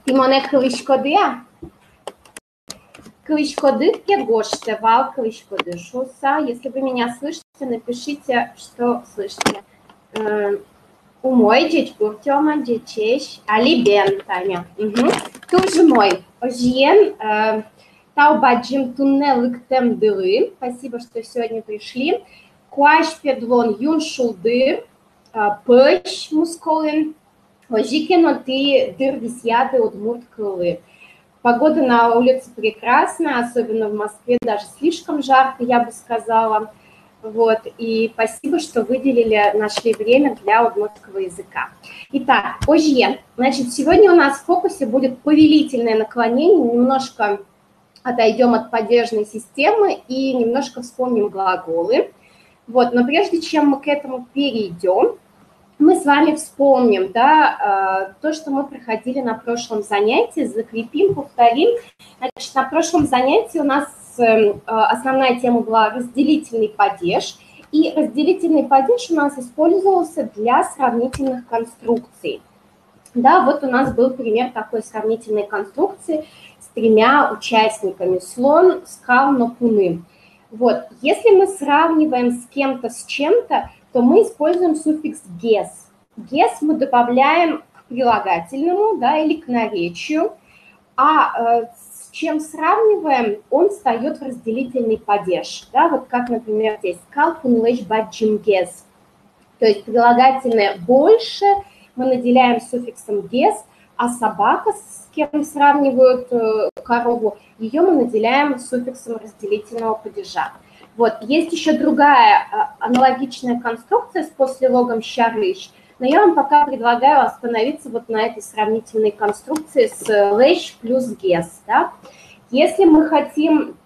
Тимоне кылышкодыя? Кылышкодык кегоштевал кылышкодышуса. Если вы меня слышите, напишите, что слышите. Умой, деть буртема, детей, алибен, Таня. Тоже мой. Ожиен, таубаджим туннелык тем дыры. Спасибо, что сегодня пришли. Куаш педлон юн шулдыр, пыш мускулин. Ожикено ты дыр висяты от мурткылы. Погода на улице прекрасная, особенно в Москве, даже слишком жарко, я бы сказала. Вот, и спасибо, что выделили, нашли время для удмуртского языка. Итак, ожье. Значит, сегодня у нас в фокусе будет повелительное наклонение. Немножко отойдем от падежной системы и немножко вспомним глаголы. Вот, но прежде чем мы к этому перейдем, мы с вами вспомним, да, то, что мы проходили на прошлом занятии, закрепим, повторим. Значит, на прошлом занятии у нас основная тема была разделительный падеж, и разделительный падеж у нас использовался для сравнительных конструкций. Да, вот у нас был пример такой сравнительной конструкции с тремя участниками: слон, скал, нокуны. Вот, если мы сравниваем с кем-то с чем-то, то мы используем суффикс «гес». «Гес» мы добавляем к прилагательному, да, или к наречию, а с чем сравниваем, он встает в разделительный падеж. Да, вот как, например, здесь «скал кунлэш баджим гес». То есть прилагательное «больше» мы наделяем суффиксом «гес», а собака, с кем сравнивают корову, ее мы наделяем суффиксом разделительного падежа. Вот, есть еще другая аналогичная конструкция с послелогом «щарыш», но я вам пока предлагаю остановиться вот на этой сравнительной конструкции с «лэш» плюс «гес». Да? Если мы хотим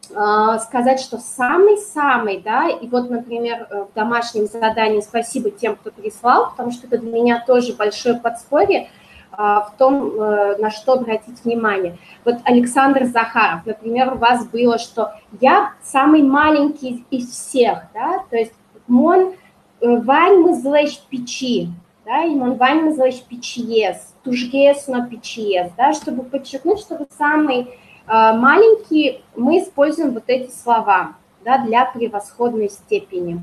сказать, что самый-самый, да, и вот, например, в домашнем задании спасибо тем, кто прислал, потому что это для меня тоже большое подспорье в том, на что обратить внимание. Вот Александр Захаров, например, у вас было, что я самый маленький из всех, да, то есть мон вань мы злэш печи, да, и мон вань мы злэш печиес, тужгес на печиес, да, чтобы подчеркнуть, что вы самый маленький, мы используем вот эти слова, да, для превосходной степени.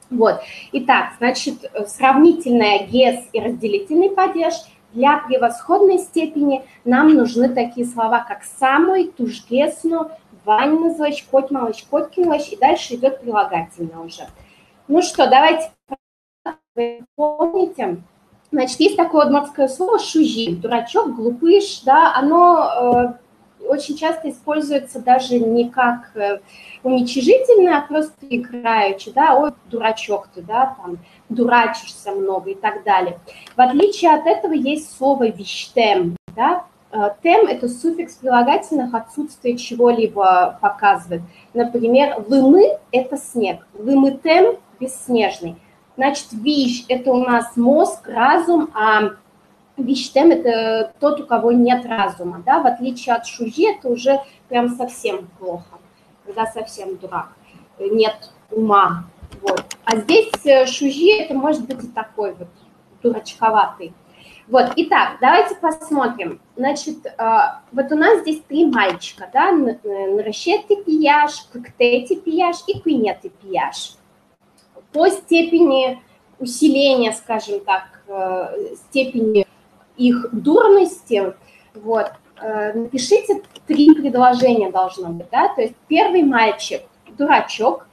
Вот, итак, значит, сравнительное гес и разделительный падеж. Для превосходной степени нам нужны такие слова, как «самый», «тужгесно», «вань назлэш», «котьмалэш», «коткинлэш», и дальше идет прилагательное уже. Ну что, давайте вы помните. Значит, есть такое удмуртское слово «шужи», дурачок, глупыш, да, оно очень часто используется даже не как уничижительное, а просто играючи, да, ой, дурачок ты, да, там, дурачишься много и так далее. В отличие от этого есть слово «виштем», да, тем – это суффикс прилагательных, отсутствие чего-либо показывает. Например, «вымы» – это снег, «вымытем» – бесснежный. Значит, «виш» – это у нас мозг, разум, а «виштем» – это тот, у кого нет разума, да, в отличие от «шужи» это уже прям совсем плохо, когда совсем дурак, нет ума, вот. А здесь «шужи» это может быть и такой вот дурачковатый. Вот, итак, давайте посмотрим. Значит, вот у нас здесь три мальчика, да, нрещети пияж, кктети пияж и куинети пияж. По степени усиления, скажем так, степени их дурности, вот, напишите три предложения должно быть, да, то есть первый мальчик – дурачок,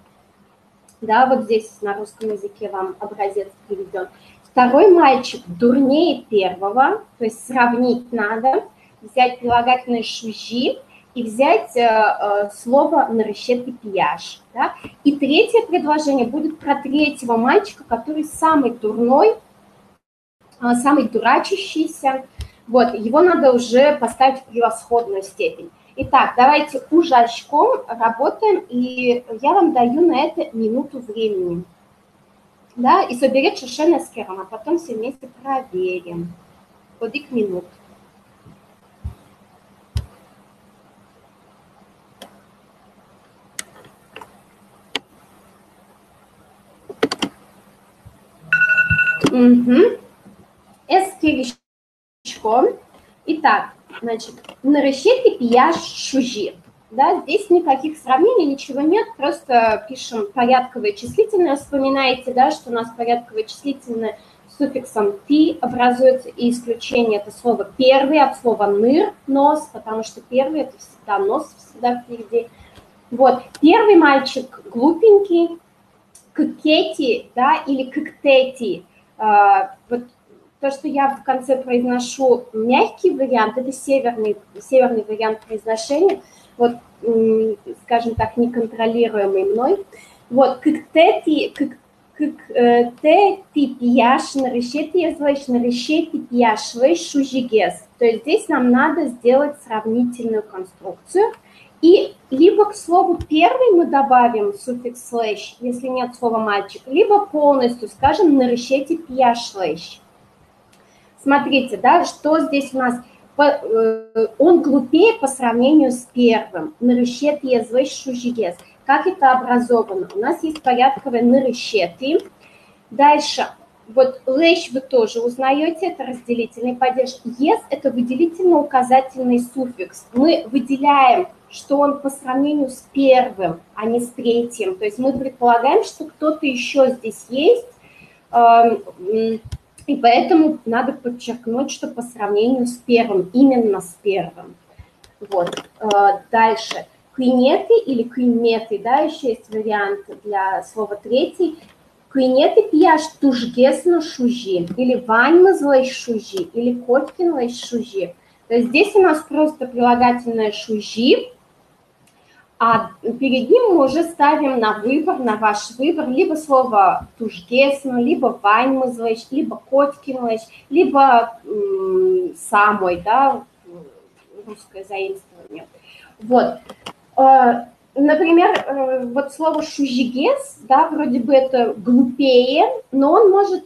да, вот здесь на русском языке вам образец приведен. Второй мальчик дурнее первого, то есть сравнить надо, взять прилагательное «шужи» и взять слово «наращет и пияж». Да? И третье предложение будет про третьего мальчика, который самый дурной, самый дурачащийся. Вот, его надо уже поставить в превосходную степень. Итак, давайте ужачком работаем, и я вам даю на это минуту времени. Да, и соберет шишена с кером, а потом все вместе проверим. Подик минут. Эскеричком. Итак, значит, наращите пияж шужи. Да, здесь никаких сравнений, ничего нет, просто пишем порядковое числительное. Вспоминаете, да, что у нас порядковое числительное с суффиксом «ти» образуется, и исключение – это слово «первый» от слова «ныр», «нос», потому что первый – это всегда нос, всегда впереди. Вот, первый мальчик глупенький, кыкети, да, или кыктети. Вот то, что я в конце произношу мягкий вариант, это северный вариант произношения, вот, скажем так, неконтролируемый мной. Вот, кыктети пияш, наращети пияш, шужигес. То есть здесь нам надо сделать сравнительную конструкцию. И либо к слову первый мы добавим суффикс слэш, если нет слова мальчик, либо полностью скажем наращети пияш слэш. Смотрите, да, что здесь у нас. Он глупее по сравнению с первым. Наращети язык шужигес. Как это образовано? У нас есть порядковое наращети. Дальше. Вот лэш вы тоже узнаете, это разделительный падеж. Ес – это выделительно-указательный суффикс. Мы выделяем, что он по сравнению с первым, а не с третьим. То есть мы предполагаем, что кто-то еще здесь есть, и поэтому надо подчеркнуть, что по сравнению с первым, именно с первым. Вот. Дальше. Куинеты или куинеты, да, еще есть вариант для слова третий. Куинеты пияш тужгесно шужи, или ваньмазлай шужи, или коткинлай шужи. То есть здесь у нас просто прилагательное шужи, а перед ним мы уже ставим на выбор, на ваш выбор, либо слово тужгесно, либо ваньмазлай, либо коткинлай, либо самой, да, русское заимствование. Вот. Например, вот слово «шужигес», да, вроде бы это глупее, но он может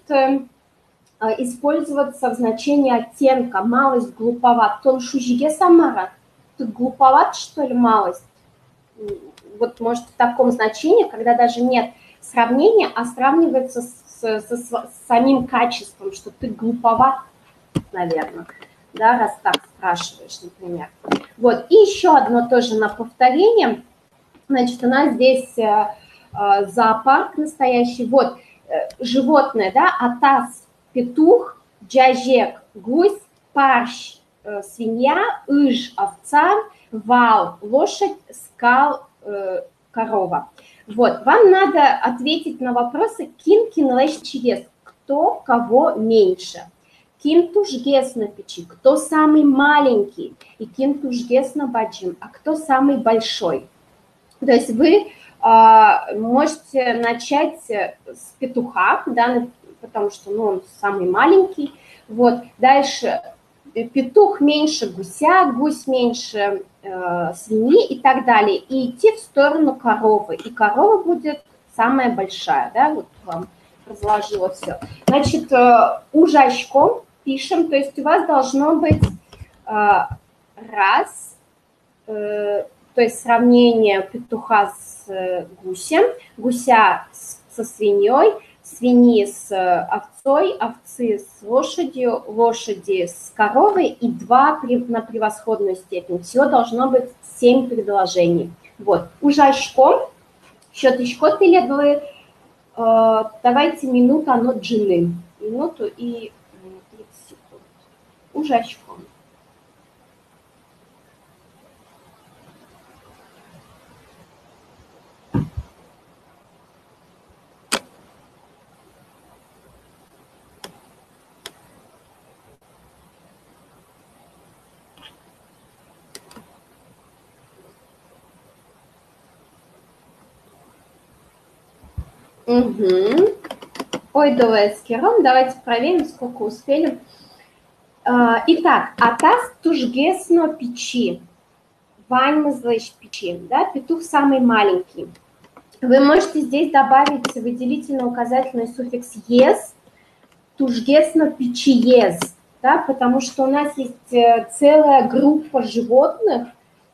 использоваться в значении оттенка, малость, глуповат. Тон «шужигес амара». Ты глуповат, что ли, малость? Вот, может, в таком значении, когда даже нет сравнения, а сравнивается с самим качеством, что ты глуповат, наверное, да, раз так спрашиваешь, например. Вот, и еще одно тоже на повторение. Значит, у нас здесь зоопарк настоящий. Вот, животное, да, атас, петух, джажек, гусь, парщ, свинья, ыж, овца, вал, лошадь, скал, корова. Вот, вам надо ответить на вопросы кин, кинлэш, чиес, кто кого меньше. Ким тужгес на печи, кто самый маленький, и ким тужгес на баджим, а кто самый большой. То есть вы можете начать с петуха, да, потому что он самый маленький. Вот. Дальше петух меньше гуся, гусь меньше свиньи и так далее. И идти в сторону коровы. И корова будет самая большая. Да? Вот вам разложила все. Значит, ужачком пишем. То есть у вас должно быть раз... То есть сравнение петуха с гусем, гуся со свиньей, свиньи с овцой, овцы с лошадью, лошади с коровой и 2 на превосходную степень. Всего должно быть 7 предложений. Вот. Ужашком, щеточко телеглы, давайте минуту, оно джины. Минуту и 30 секунд. Ужашком. Угу. Ой, Довескером. Давайте проверим, сколько успели. Итак, атас тужгесно печи. Ваньмазлэш печи. Да, петух самый маленький. Вы можете здесь добавить выделительно-указательный суффикс «ес», тужгесно печи «ес», да, потому что у нас есть целая группа животных,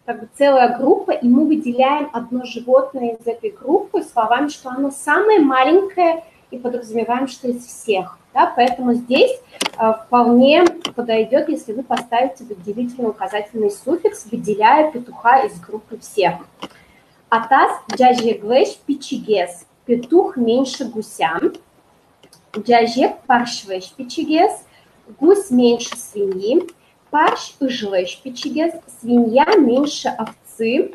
как бы целая группа, и мы выделяем одно животное из этой группы словами, что оно самое маленькое и подразумеваем, что из всех. Да? Поэтому здесь вполне подойдет, если вы поставите выделительный указательный суффикс, выделяя петуха из группы всех. Атас джажеглэш пичигес. Петух меньше гуся. Джажек паршвэш пичигес. Гусь меньше свиньи. Парш ыжлэш пичигес. Свинья меньше овцы.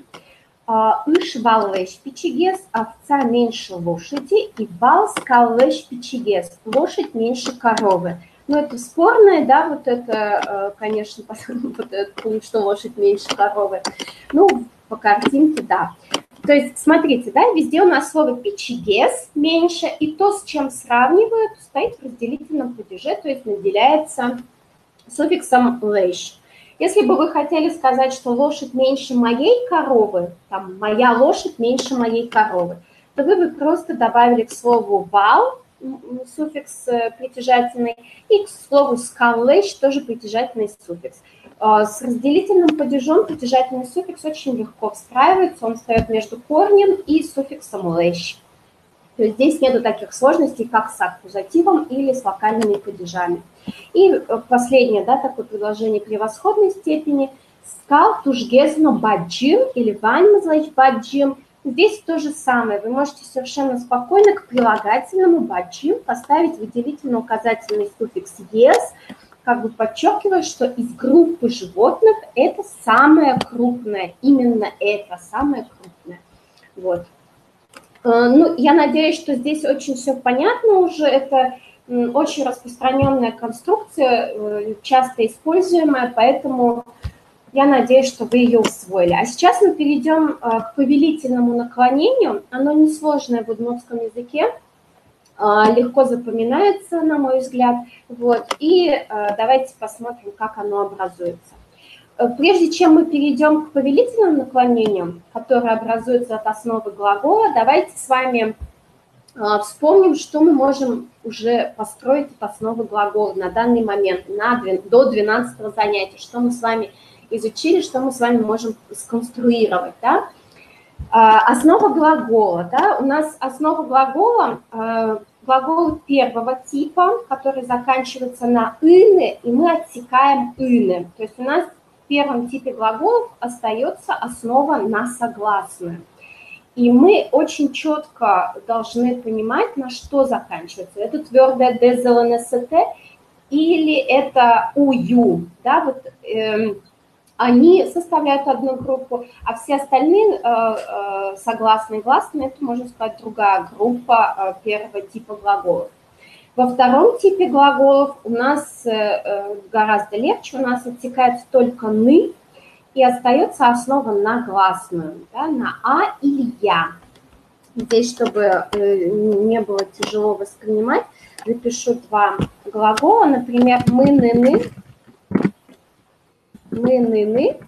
Ыш валлэш пичигес. Овца меньше лошади. И вал скаллэш пичигес. Лошадь меньше коровы. Ну, это спорное, да, вот это, конечно, вот это, что лошадь меньше коровы. Ну, по картинке, да. То есть, смотрите, да, везде у нас слово пичигес меньше, и то, с чем сравнивают, стоит в разделительном падеже, то есть наделяется суффиксом лэш. Если бы вы хотели сказать, что лошадь меньше моей коровы, там, моя лошадь меньше моей коровы, то вы бы просто добавили к слову вал, суффикс притяжательный, и к слову скаллэш тоже притяжательный суффикс. С разделительным падежом притяжательный суффикс очень легко встраивается, он встает между корнем и суффиксом лэш. То есть здесь нету таких сложностей, как с аккузативом или с локальными падежами. И последнее, да, такое предложение превосходной степени. Скал тужгезно баджим или ваньмазлэч баджим. Здесь то же самое. Вы можете совершенно спокойно к прилагательному баджим поставить выделительно-указательный суффикс «ес», как бы подчеркивая, что из группы животных это самое крупное, именно это самое крупное. Вот. Ну, я надеюсь, что здесь очень все понятно уже. Это очень распространенная конструкция, часто используемая, поэтому я надеюсь, что вы ее усвоили. А сейчас мы перейдем к повелительному наклонению. Оно несложное в удмуртском языке, легко запоминается, на мой взгляд. Вот. И давайте посмотрим, как оно образуется. Прежде чем мы перейдем к повелительным наклонениям, которые образуются от основы глагола, давайте с вами вспомним, что мы можем уже построить от основы глагола на данный момент, до 12 занятия, что мы с вами изучили, что мы с вами можем сконструировать. Да? Основа глагола. Да? У нас основа глагола глагол первого типа, который заканчивается на «ыны», и мы отсекаем «ыны». То есть у нас в первом типе глаголов остается основа на согласную. И мы очень четко должны понимать, на что заканчивается. Это твердое ДЗЛНСТ или это УЮ. Да, вот, они составляют одну группу, а все остальные согласные и гласные, это, можно сказать, другая группа первого типа глаголов. Во втором типе глаголов у нас гораздо легче, у нас отсекается только «ны», и остается основа на гласную, да, на «а» или «я». Здесь, чтобы не было тяжело воспринимать, запишу два глагола, например, «мы-ны-ны», «мы-ны-ны»,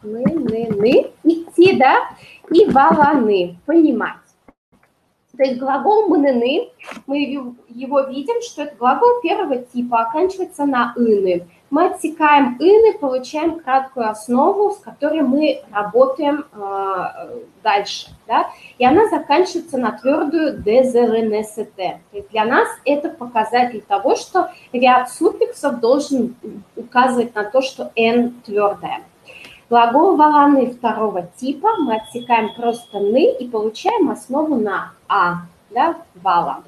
«мы-ны-ны», «идти», да, и «валаны», «понимать». То есть глагол «мы-ны-ны», мы его видим, что это глагол первого типа, оканчивается на «ыны». Мы отсекаем «ыны», получаем краткую основу, с которой мы работаем дальше. Да? И она заканчивается на твердую «ДЗЛНСТ». То есть для нас это показатель того, что ряд суффиксов должен указывать на то, что «н» твердая. Глагол «валаны» второго типа мы отсекаем просто «ны» и получаем основу на «а», да, «вала».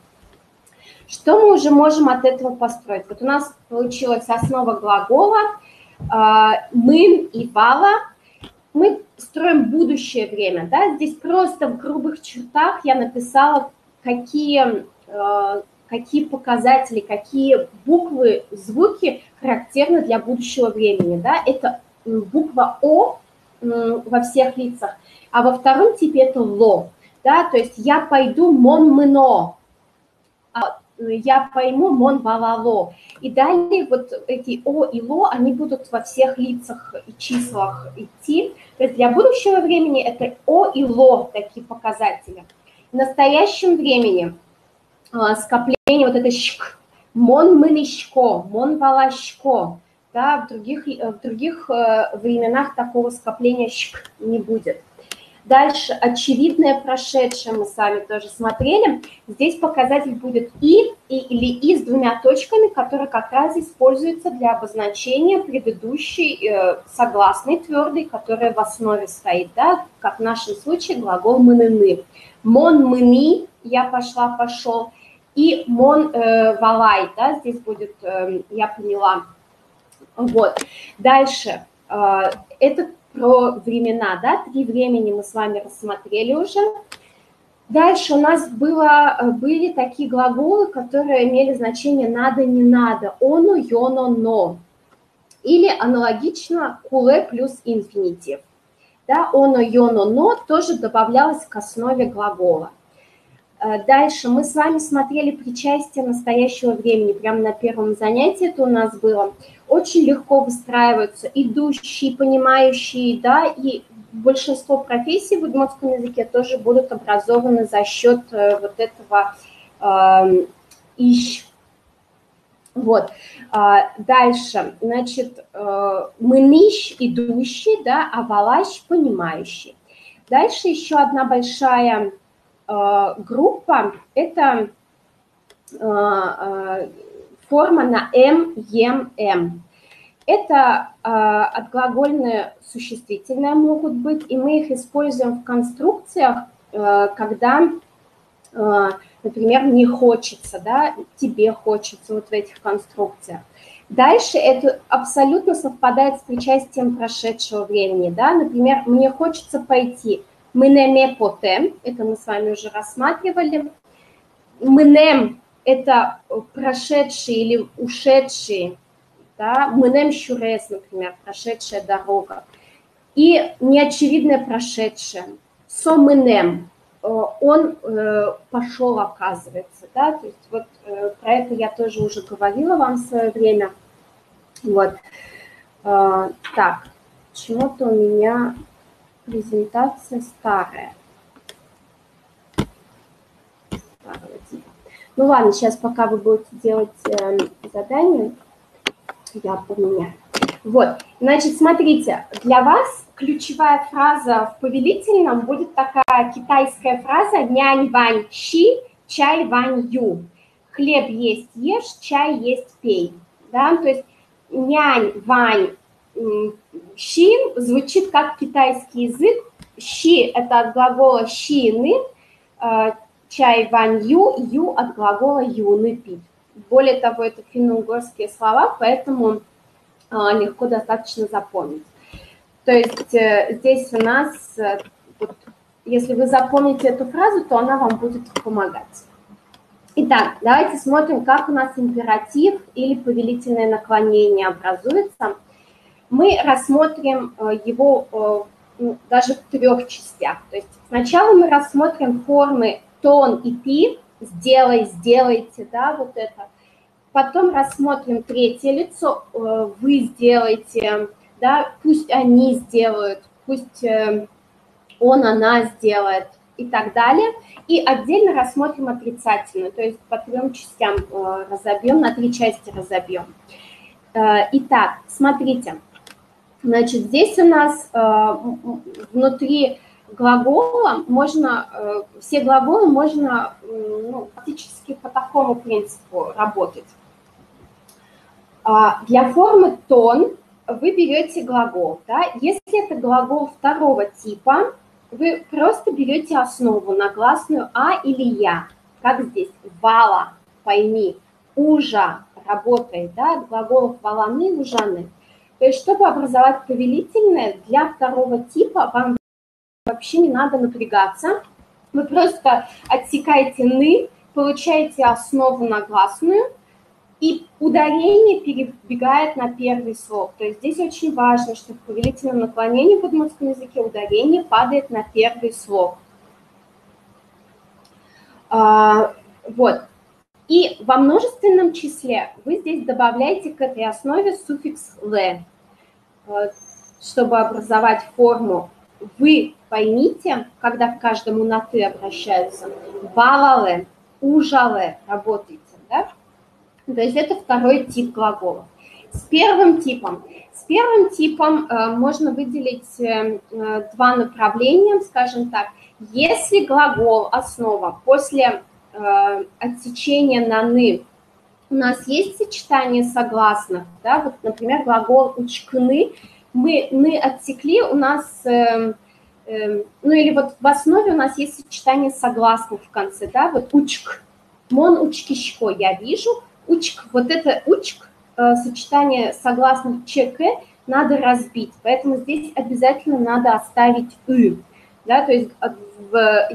Что мы уже можем от этого построить? Вот у нас получилась основа глагола «мын» и «вала». Мы строим будущее время, да, здесь просто в грубых чертах я написала, какие показатели, какие буквы, звуки характерны для будущего времени, да, это буква «о» во всех лицах, а во втором типе это «ло», да, то есть я пойду «мон-мыно», я пойму «мон валало». И далее вот эти «о» и «ло», они будут во всех лицах и числах идти. То есть для будущего времени это «о» и «ло» такие показатели. В настоящем времени скопление вот это «щк», «мон мынышко», «мон валашко». Да, в других временах такого скопления «щк» не будет. Дальше очевидное прошедшее мы с вами тоже смотрели. Здесь показатель будет и или «и» с двумя точками, которые как раз используются для обозначения предыдущей согласной твердой, которая в основе стоит, да, как в нашем случае глагол «мыныны». «Мон мыни» – «я пошла, пошел», и «мон валай», да, здесь будет «я поняла». Вот. Дальше. Это про времена, да, 3 времени мы с вами рассмотрели уже. Дальше у нас были такие глаголы, которые имели значение «надо», «не надо», «оно», «йоно», «но». Или аналогично «куле» плюс инфинитив. Да, «оно», «йоно», «но» тоже добавлялось к основе глагола. Дальше мы с вами смотрели причастие настоящего времени, прямо на первом занятии это у нас было. Очень легко выстраиваются идущие, понимающие, да, и большинство профессий в удмуртском языке тоже будут образованы за счет вот этого «ищ». Вот. Дальше, значит, «мыныш» – идущий, да, а «валаш» – понимающий. Дальше еще одна большая группа – это форма на «м», «ем», «м». Это отглагольные существительные могут быть, и мы их используем в конструкциях, когда, например, «мне хочется», да, «тебе хочется», вот в этих конструкциях. Дальше это абсолютно совпадает с причастием прошедшего времени, да, например, «мне хочется пойти». «Мынеме потем», это мы с вами уже рассматривали. «Мынем» – это прошедший или ушедший, да? «Мынем щурес», например, прошедшая дорога. И неочевидное прошедшее. «Со мынем», он пошел, оказывается, да, то есть вот про это я тоже уже говорила вам в свое время. Вот. Так, почему-то у меня презентация старая. Ну ладно, сейчас пока вы будете делать задание, я поменяю. Вот, значит, смотрите, для вас ключевая фраза в повелительном будет такая китайская фраза «нянь вань щи, чай вань ю». Хлеб есть ешь, чай есть пей. Да? То есть нянь вань щи звучит как китайский язык. Щи – это от глагола щины, чай вань ю, ю от глагола юны пить. Более того, это финно-угорские слова, поэтому легко достаточно запомнить. То есть здесь у нас, вот, если вы запомните эту фразу, то она вам будет помогать. Итак, давайте смотрим, как у нас императив или повелительное наклонение образуется. Мы рассмотрим его даже в 3 частях. То есть сначала мы рассмотрим формы тон и пи, сделай, сделайте, да, вот это. Потом рассмотрим 3-е лицо, вы сделаете, да, пусть они сделают, пусть он, она сделает и так далее. И отдельно рассмотрим отрицательное, то есть по 3 частям разобьем, на 3 части разобьем. Итак, смотрите, значит, здесь у нас внутри глагола можно, все глаголы можно фактически по такому принципу работать. Для формы тон вы берете глагол. Да? Если это глагол 2-го типа, вы просто берете основу на гласную «а» или «я». Как здесь? «Вала», пойми, «ужа», работай, да? От глаголов «валаны», «ужаны». То есть, чтобы образовать повелительное, для 2-го типа вам вообще не надо напрягаться. Вы просто отсекаете «ны», получаете основу на гласную, и ударение перебегает на 1-й слог. То есть здесь очень важно, что в повелительном наклонении в удмуртском языке ударение падает на 1-й слог. Вот. И во множественном числе вы здесь добавляете к этой основе суффикс «ле», чтобы образовать форму «вы поймите», когда к каждому на «ты» обращаются, «валале», «ужале», работайте, да? То есть это 2-й тип глаголов. С первым типом. С первым типом можно выделить два направления, скажем так. Если глагол основа после отсечения на «ны» у нас есть сочетание согласных, да, вот, например, глагол «учкны», мы «ны» отсекли, у нас, ну или вот в основе у нас есть сочетание согласных в конце, да, вот «учк», «мон учкишко» я вижу, «учк», вот это «учк», сочетание согласных ЧК надо разбить, поэтому здесь обязательно надо оставить «ы». Да, то есть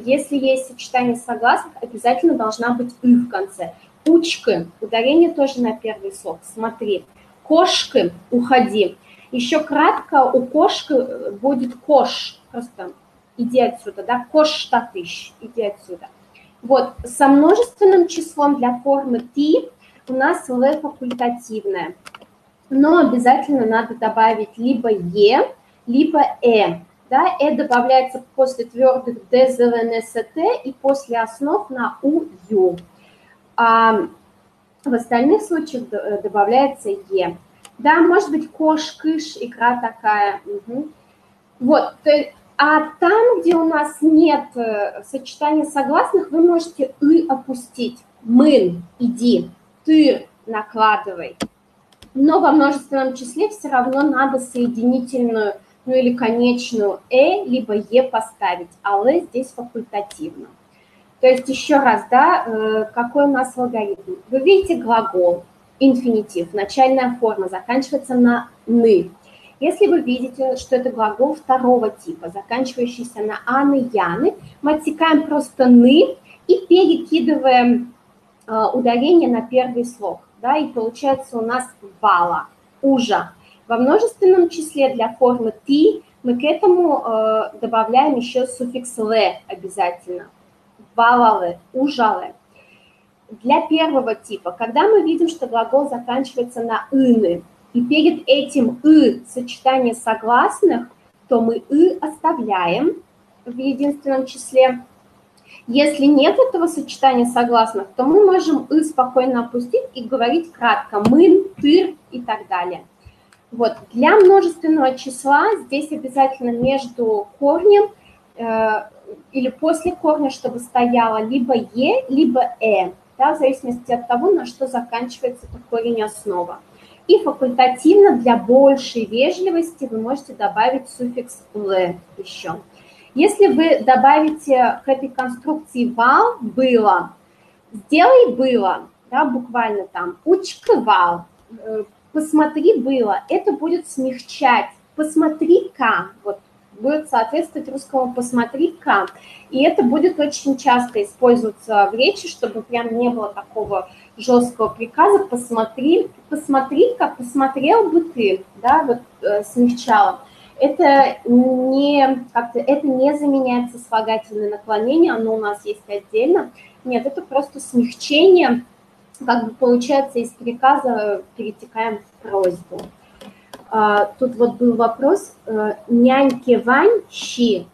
если есть сочетание согласных, обязательно должна быть «ы» в конце. Учка, ударение тоже на первый слог, смотри. Кошка, уходи. Еще кратко у кошки будет кош, просто иди отсюда, да, кош штатыш, иди отсюда. Вот, со множественным числом для формы «ти» у нас «л» факультативное, но обязательно надо добавить либо «е», либо «э». Да, «э» добавляется после твердых «д», «з», «н», «с», «т» и после основ на «у», «ю». А в остальных случаях добавляется «е». Да, может быть, кош, кыш, икра такая. Угу. Вот, а там, где у нас нет сочетания согласных, вы можете «ы» опустить. Мын, иди, ты накладывай. Но во множественном числе все равно надо соединительную, ну или конечную либо «е» поставить, а «л» здесь факультативно. То есть еще раз, да, какой у нас алгоритм? Вы видите глагол, инфинитив, начальная форма, заканчивается на «ны». Если вы видите, что это глагол второго типа, заканчивающийся на «аны», «яны», мы отсекаем просто «ны» и перекидываем ударение на первый слог. Да, и получается у нас «вала», «ужа». Во множественном числе для формы «ти» мы к этому добавляем еще суффикс «ле» обязательно. Валалы, ужалы. Для первого типа, когда мы видим, что глагол заканчивается на «ыны», и перед этим «ы» сочетание согласных, то мы «ы» оставляем в единственном числе. Если нет этого сочетания согласных, то мы можем «ы» спокойно опустить и говорить кратко «мын», «тыр» и так далее. Вот. Для множественного числа здесь обязательно между корнем или после корня, чтобы стояло либо «е», либо «э», да, в зависимости от того, на что заканчивается корень основа. И факультативно для большей вежливости вы можете добавить суффикс «л» еще. Если вы добавите к этой конструкции «вал», «было», «сделай было», да, буквально там, «учкывал», «посмотри было», это будет смягчать «посмотри-ка», вот, будет соответствовать русскому «посмотри-ка». И это будет очень часто использоваться в речи, чтобы прям не было такого жесткого приказа «посмотри, посмотри-ка, посмотрел бы ты», да, вот смягчало. Это не заменяется слагательное наклонение, оно у нас есть отдельно. Нет, это просто смягчение, как бы получается из приказа перетекаем в просьбу. Тут вот был вопрос, няньке Вань щи,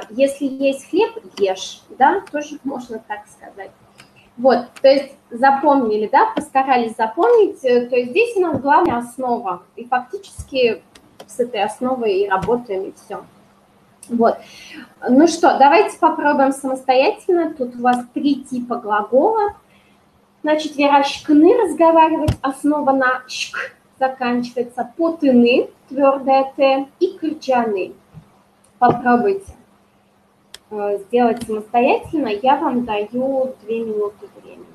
если есть хлеб, ешь, да, тоже можно так сказать. Вот, то есть запомнили, да, постарались запомнить, то есть здесь у нас главная основа, и фактически с этой основой и работаем, и все. Вот, ну что, давайте попробуем самостоятельно, тут у вас 3 типа глагола, значит, верашкны разговаривать, основа на «шк», заканчивается, потыны, твердое «т», и кырчаны. Попробуйте сделать самостоятельно, я вам даю 2 минуты времени.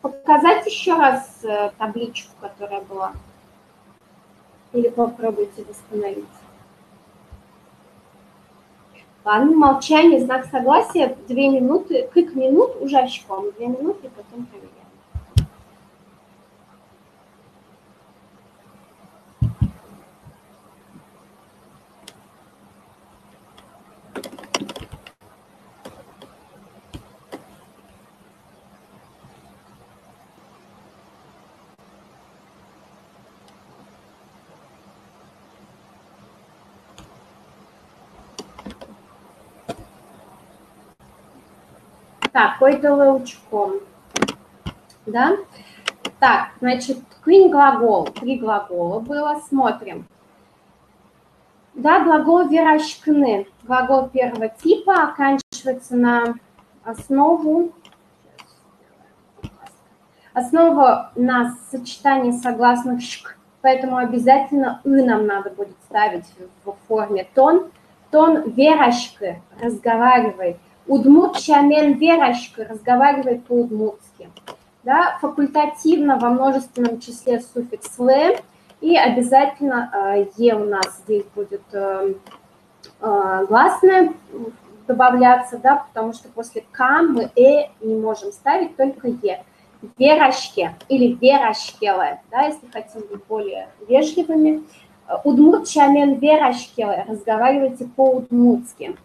Показать еще раз табличку, которая была? Или попробуйте восстановить? Ладно, молчание, знак согласия, 2 минуты, кык минут уже щеком, 2 минуты, и потом проверяем. Так, ойдала учком, да? Так, значит, queen глагол, 3 глагола было, смотрим. Да, глагол верашкны, глагол первого типа, оканчивается на основу на сочетание согласных шк, поэтому обязательно «ы» нам надо будет ставить в форме тон. Тон верашка разговаривает. Удмурт чамен верашка разговаривает по-удмуртски. Да, факультативно во множественном числе суффикс «ле». И обязательно «е» у нас здесь будет гласное добавляться, да, потому что после «к» мы не можем ставить, только «е». Верашке или верашкеле, да, если хотим быть более вежливыми. Удмурт чамен верашкеле, разговаривайте по-удмуртски.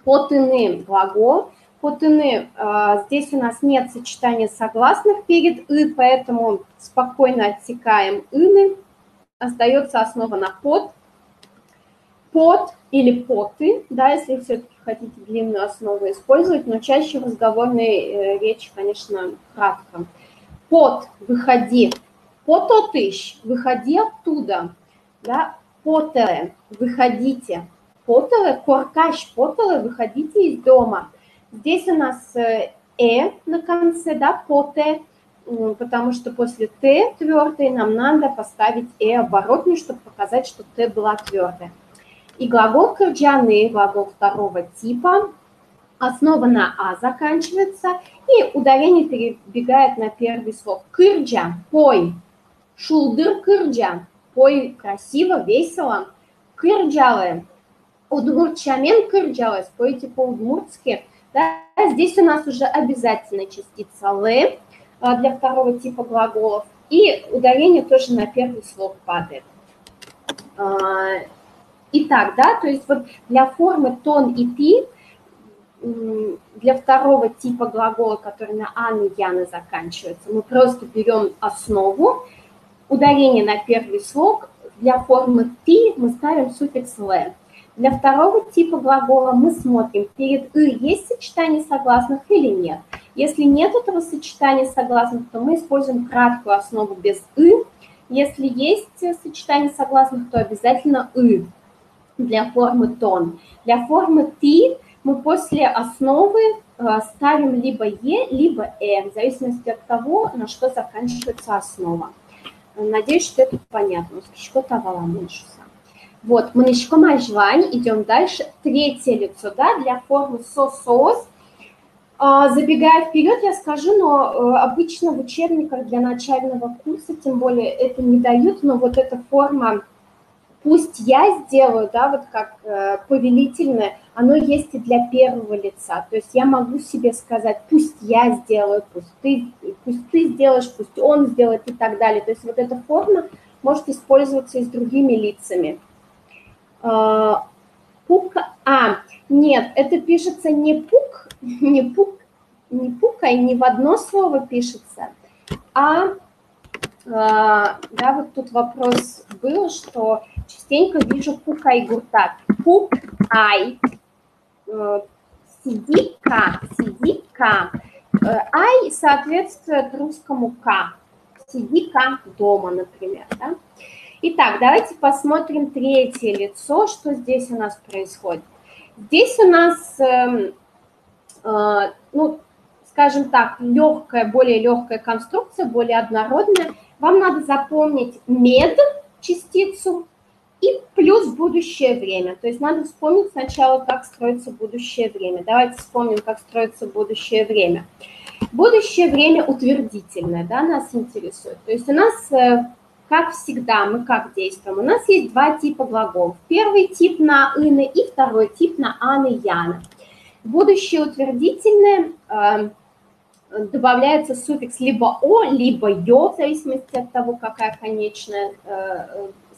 Потыны глагол. Потыны, здесь у нас нет сочетания согласных перед «ы», поэтому спокойно отсекаем «ыны». Остается основа на «под». «Под» или «поты», да, если все-таки хотите длинную основу использовать, но чаще в разговорной речи, конечно, кратко. «Под» – «выходи», «пототыш» – «выходи оттуда», да, «потеле» – «выходите», «потеле» – «коркаш», «потеле» – «выходите из дома». Здесь у нас на конце, да, «поте», потому что после «т» твердой нам надо поставить оборотную, чтобы показать, что «т» была твердая. И глагол «кырджаны», глагол второго типа, основа на «а» заканчивается, и ударение перебегает на первый слог. Кырджа – пой, шулдыр кырджа – пой красиво, весело. Кырджалы – удмуртчамен кырджалы, спойте по-удмуртски. Да? Здесь у нас уже обязательная частица «ле» для второго типа глаголов, и ударение тоже на первый слог падает. Итак, да, то есть вот для формы тон и ти, для второго типа глагола, который на аны, яны заканчивается, мы просто берем основу, ударение на первый слог, для формы ти мы ставим суффикс «ле». Для второго типа глагола мы смотрим, перед «ы» есть сочетание согласных или нет. Если нет этого сочетания согласных, то мы используем краткую основу без «ы». Если есть сочетание согласных, то обязательно «ы». Для формы тон. Для формы ти мы после основы ставим либо е, либо в зависимости от того, на что заканчивается основа. Надеюсь, что это понятно. Что-то меньшуса. Вот, мы идем дальше. Третье лицо, да, для формы со-сос. Забегая вперед, я скажу, но обычно в учебниках для начального курса, тем более это не дают, но вот эта форма «пусть я сделаю», да, вот как повелительное, оно есть и для первого лица. То есть я могу себе сказать «пусть я сделаю», пусть ты сделаешь, пусть он сделает и так далее. То есть вот эта форма может использоваться и с другими лицами. Нет, это пишется не пук, не пукай, не в одно слово пишется, да, вот тут вопрос был, что частенько вижу пукай гуртат. Пукай, сиди-ка. Ай соответствует русскому ка. Сиди-ка дома, например. Да? Итак, давайте посмотрим третье лицо, что здесь у нас происходит. Здесь у нас, ну, скажем так, более легкая конструкция, более однородная. Вам надо запомнить мед, частицу, и плюс будущее время. То есть надо вспомнить сначала, как строится будущее время. Давайте вспомним, как строится будущее время. Будущее время утвердительное, да, нас интересует. То есть у нас, как всегда, мы как действуем? У нас есть два типа глаголов. Первый тип на «ины» и второй тип на «аны», «яны». Будущее утвердительное добавляется суффикс либо «о», либо «ё», в зависимости от того, какая конечная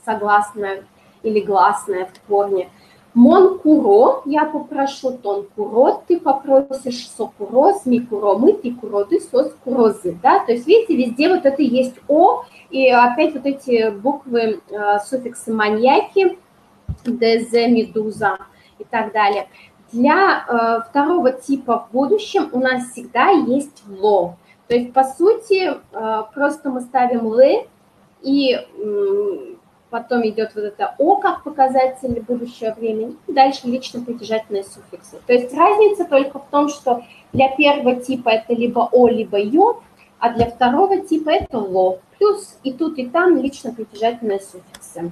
согласная или гласная в корне. Мон куро, я попрошу, тон куро, ты попросишь со куро, сми куро, мы, ты куро, ты сос курозы, да, то есть, видите, везде вот это есть «о», и опять вот эти буквы, суффиксы маньяки, дезе, медуза и так далее. Для второго типа в будущем у нас всегда есть «ло». То есть, по сути, просто мы ставим «л», и потом идет вот это «о» как показатель будущего времени, и дальше лично притяжательные суффиксы. То есть разница только в том, что для первого типа это либо «о», либо «ё», а для второго типа это «ло». Плюс и тут, и там лично притяжательные суффиксы.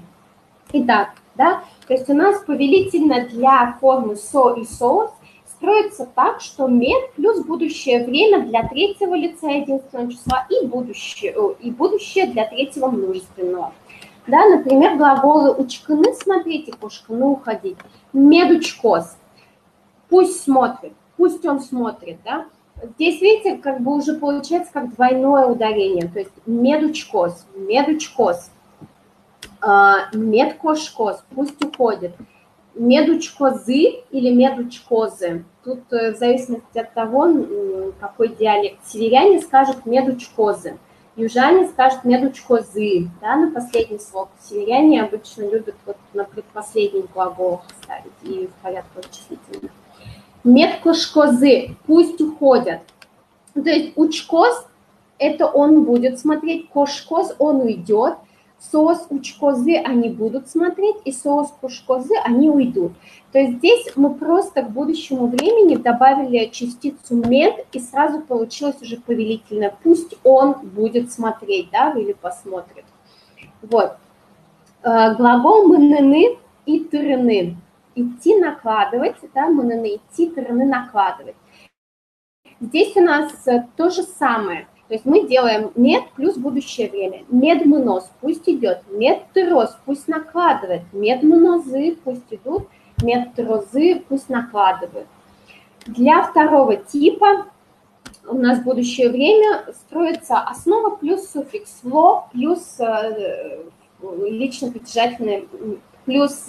Итак, да, то есть у нас повелительно для формы «со» и «соос строится так, что мед плюс будущее время для третьего лица единственного числа и будущее для третьего множественного. Да, например, глаголы «учканы» – смотрите, «кушканы» – уходить. «Медучкос» – пусть смотрит, пусть он смотрит, да. Здесь, видите, как бы уже получается как двойное ударение, то есть «медучкос», «медучкос». Медкошкос, пусть уходит. Медучкозы или медучкозы. Тут в зависимости от того, какой диалект. Северяне скажут медучкозы, южане скажут медучкозы, да, на последний слог. Северяне обычно любят вот на предпоследних глаголах ставить и в порядке числительных. Медкошкозы, пусть уходят. То есть учкоз, это он будет смотреть, кошкоз, он уйдет. Соос учкозы они будут смотреть, и соос кушкозы они уйдут. То есть здесь мы просто к будущему времени добавили частицу мед, и сразу получилось уже повелительное. Пусть он будет смотреть, да, или посмотрит. Вот. Глагол «мыныны» и «тырыны». Идти, накладывать, да, «мыныны» идти, «тырыны» накладывать. Здесь у нас то же самое. То есть мы делаем мед плюс будущее время. Медмынос пусть идет, медтырос пусть накладывает, медмынозы пусть идут, медтырозы пусть накладывают. Для второго типа у нас будущее время строится основа плюс суффикс «ло» плюс лично притяжательные, плюс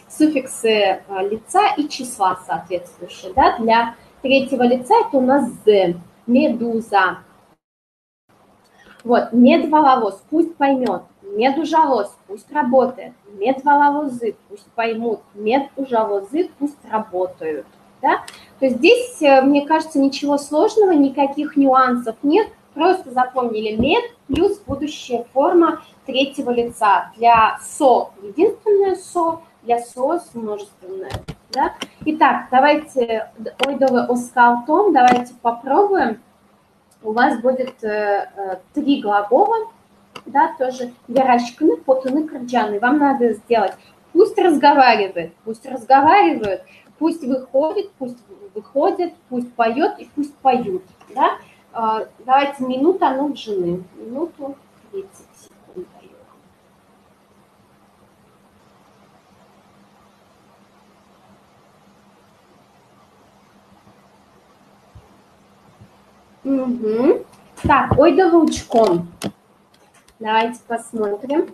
суффиксы лица и числа соответствующие. Да? Для третьего лица это у нас «з», медуза. Вот, медволовоз пусть поймет, медужавоз пусть работает, медволовозы пусть поймут, медужавозы пусть работают. Да? То есть здесь, мне кажется, ничего сложного, никаких нюансов нет, просто запомнили мед плюс будущая форма третьего лица. Для «со» единственное «со», для «соос» множественное. Да? Итак, давайте, ойдовы оскалтом, давайте попробуем. У вас будет 3 глагола, да, тоже верашканы, потуны, кырджаны. Вам надо сделать пусть разговаривает, пусть выходит, пусть поет и пусть поют. Да? Давайте минута, ну, жены. Минуту 30 секунд даю. Угу. Так, ой да лучком. Давайте посмотрим.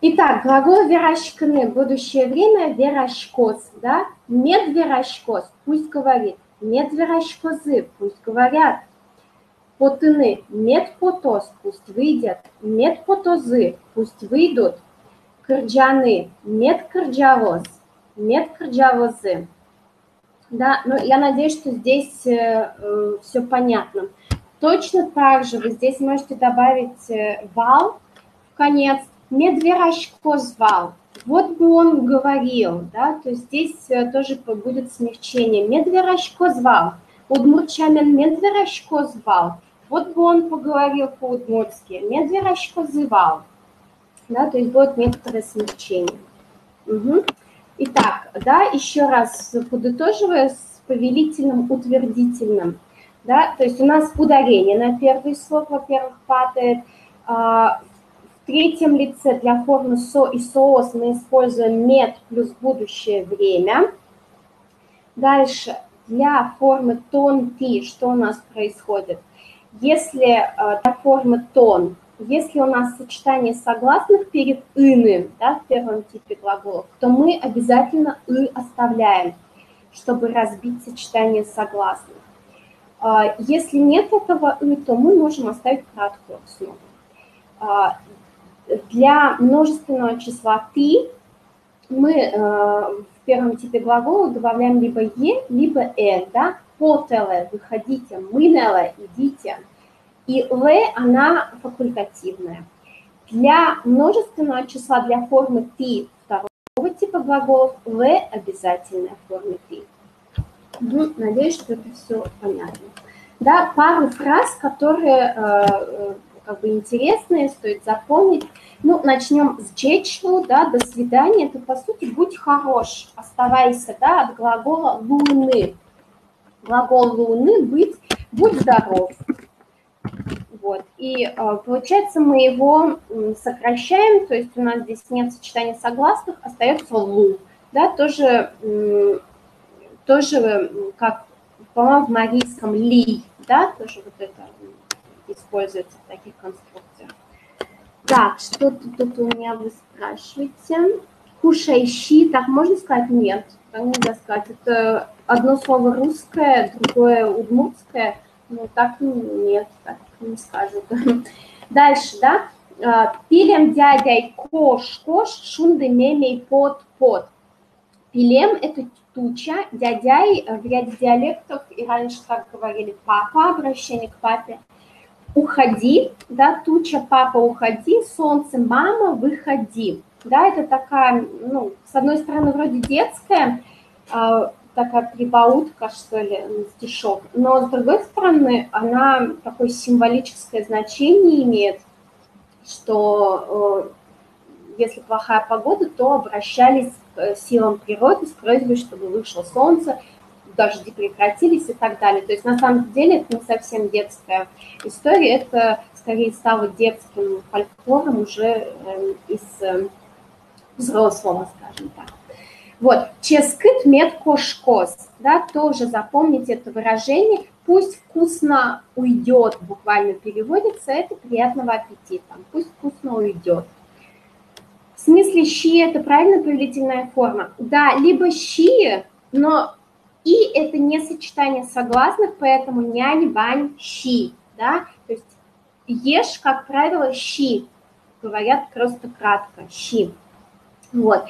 Итак, глагол верашканы, будущее время верашкос, да? Медверашкос, пусть говорит. Медверашкозы, пусть говорят. Потыны, медпотос, пусть выйдет. Медпотозы, пусть выйдут. Кырджаны, медкырджавоз, медкырджавозы. Да, ну я надеюсь, что здесь все понятно. Точно так же вы здесь можете добавить вал в конец. Медверашко звал. Вот бы он говорил, да, то есть здесь тоже будет смягчение. Медверашко звал. Удмурчанин медверашко звал. Вот бы он поговорил по-удмуртски. Медверашко звал. Да, то есть будет некоторое смягчение. Угу. Итак, да, еще раз подытоживая с повелительным утвердительным. Да, то есть у нас ударение на первый слог, во-первых, падает. В третьем лице для формы «со» и «соос» мы используем «мед» плюс будущее время. Дальше для формы «тон», «ти» что у нас происходит? Если для формы «тон», если у нас сочетание согласных перед «ыны», да, в первом типе глаголов, то мы обязательно «ы» оставляем, чтобы разбить сочетание согласных. Если нет этого «ы», то мы можем оставить краткую основу. Для множественного числа «ты» мы в первом типе глагола добавляем либо «е», либо «э», да? потеле, выходите, мынеле, идите. И ле, она факультативная. Для множественного числа, для формы ты второго типа глаголов, ле обязательная форма ты. Надеюсь, что это все понятно. Да, пару фраз, которые как бы интересные, стоит запомнить. Ну, начнем с джечну, да, до свидания. Это, по сути, будь хорош, оставайся, да, от глагола луны. Глагол луны быть, будь здоров. Вот. И получается, мы его сокращаем, то есть у нас здесь нет сочетания согласных, остается лу. Да, тоже как, по-моему, в марийском ли, да, тоже вот это используется в таких конструкциях. Так, что тут у меня вы спрашиваете? Кушайщи, так можно сказать? Нет, так нельзя сказать. Это одно слово русское, другое удмуртское. Ну, так нет, так не скажут. Дальше, да? Пилем дядей кош, шунды мемей под. Пилем – это туча, дядяй в ряде диалектов, и раньше так говорили папа, обращение к папе. Уходи, да, туча, папа, уходи, солнце, мама, выходи. Да, это такая, ну, с одной стороны, вроде детская, такая прибаутка, что ли, стишок, но с другой стороны, она такое символическое значение имеет, что если плохая погода, то обращались к силам природы с просьбой, чтобы вышло солнце, дожди прекратились и так далее. То есть на самом деле это не совсем детская история, это скорее стало детским фольклором уже из взрослого, скажем так. Вот, ческыт мед кошкос, да, тоже запомните это выражение, пусть вкусно уйдет, буквально переводится, это приятного аппетита, пусть вкусно уйдет. В смысле щи – это правильно повелительная форма? Да, либо щи, но и это не сочетание согласных, поэтому нянь, вань, щи, да, то есть ешь, как правило, щи, говорят просто кратко, щи. Вот.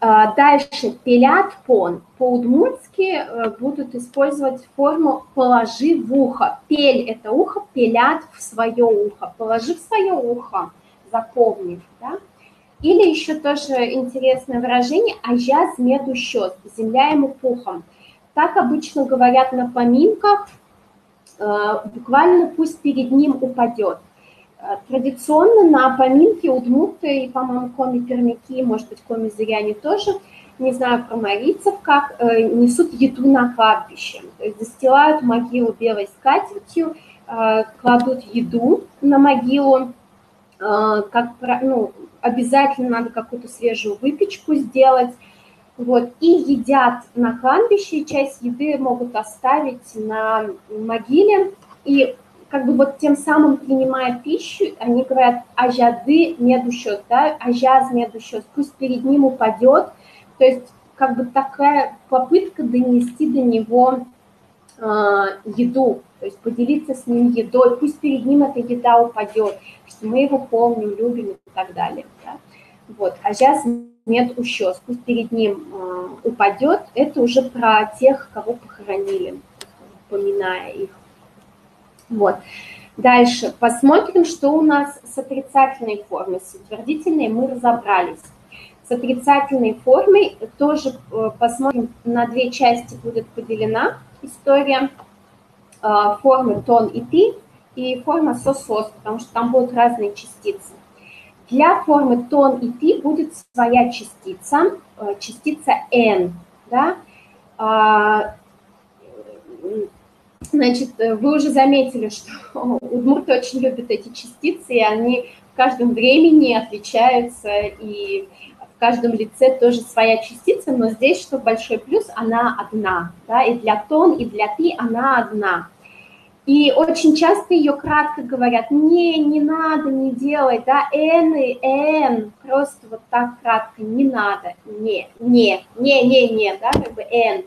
Дальше пелят пон. По-удмуртски будут использовать форму положи в ухо. Пель – это ухо, пелят в свое ухо. Положи в свое ухо, запомни, да. Или еще тоже интересное выражение «ажа змеду щет», «земля ему пухом». Так обычно говорят на поминках, буквально «пусть перед ним упадет». Традиционно на поминке удмурты и, по-моему, коми-пермяки, может быть, коми-зыряне тоже, не знаю про марийцев, как несут еду на кладбище. То есть застилают могилу белой скатертью, кладут еду на могилу, как, ну, обязательно надо какую-то свежую выпечку сделать, вот, и едят на кладбище, часть еды могут оставить на могиле, и как бы вот тем самым, принимая пищу, они говорят «ажады медущет», да, «ажаз медущет», пусть перед ним упадет, то есть как бы такая попытка донести до него еду, то есть поделиться с ним едой, пусть перед ним эта еда упадет, что мы его помним, любим и так далее. Да? Вот. А сейчас нет ущёс, пусть перед ним упадет, это уже про тех, кого похоронили, поминая их. Вот. Дальше посмотрим, что у нас с отрицательной формой, с утвердительной мы разобрались. С отрицательной формой тоже посмотрим, на две части будет поделена история формы тон и ты и форма сосос, потому что там будут разные частицы. Для формы тон и ты будет своя частица, частица n, да? Значит, вы уже заметили, что удмурты очень любят эти частицы, и они в каждом времени отличаются, и в каждом лице тоже своя частица, но здесь, что большой плюс, она одна, да, и для тон, и для ты она одна. И очень часто ее кратко говорят, не надо, не делай, да, н и н, просто вот так кратко, не надо, не, да, как бы н.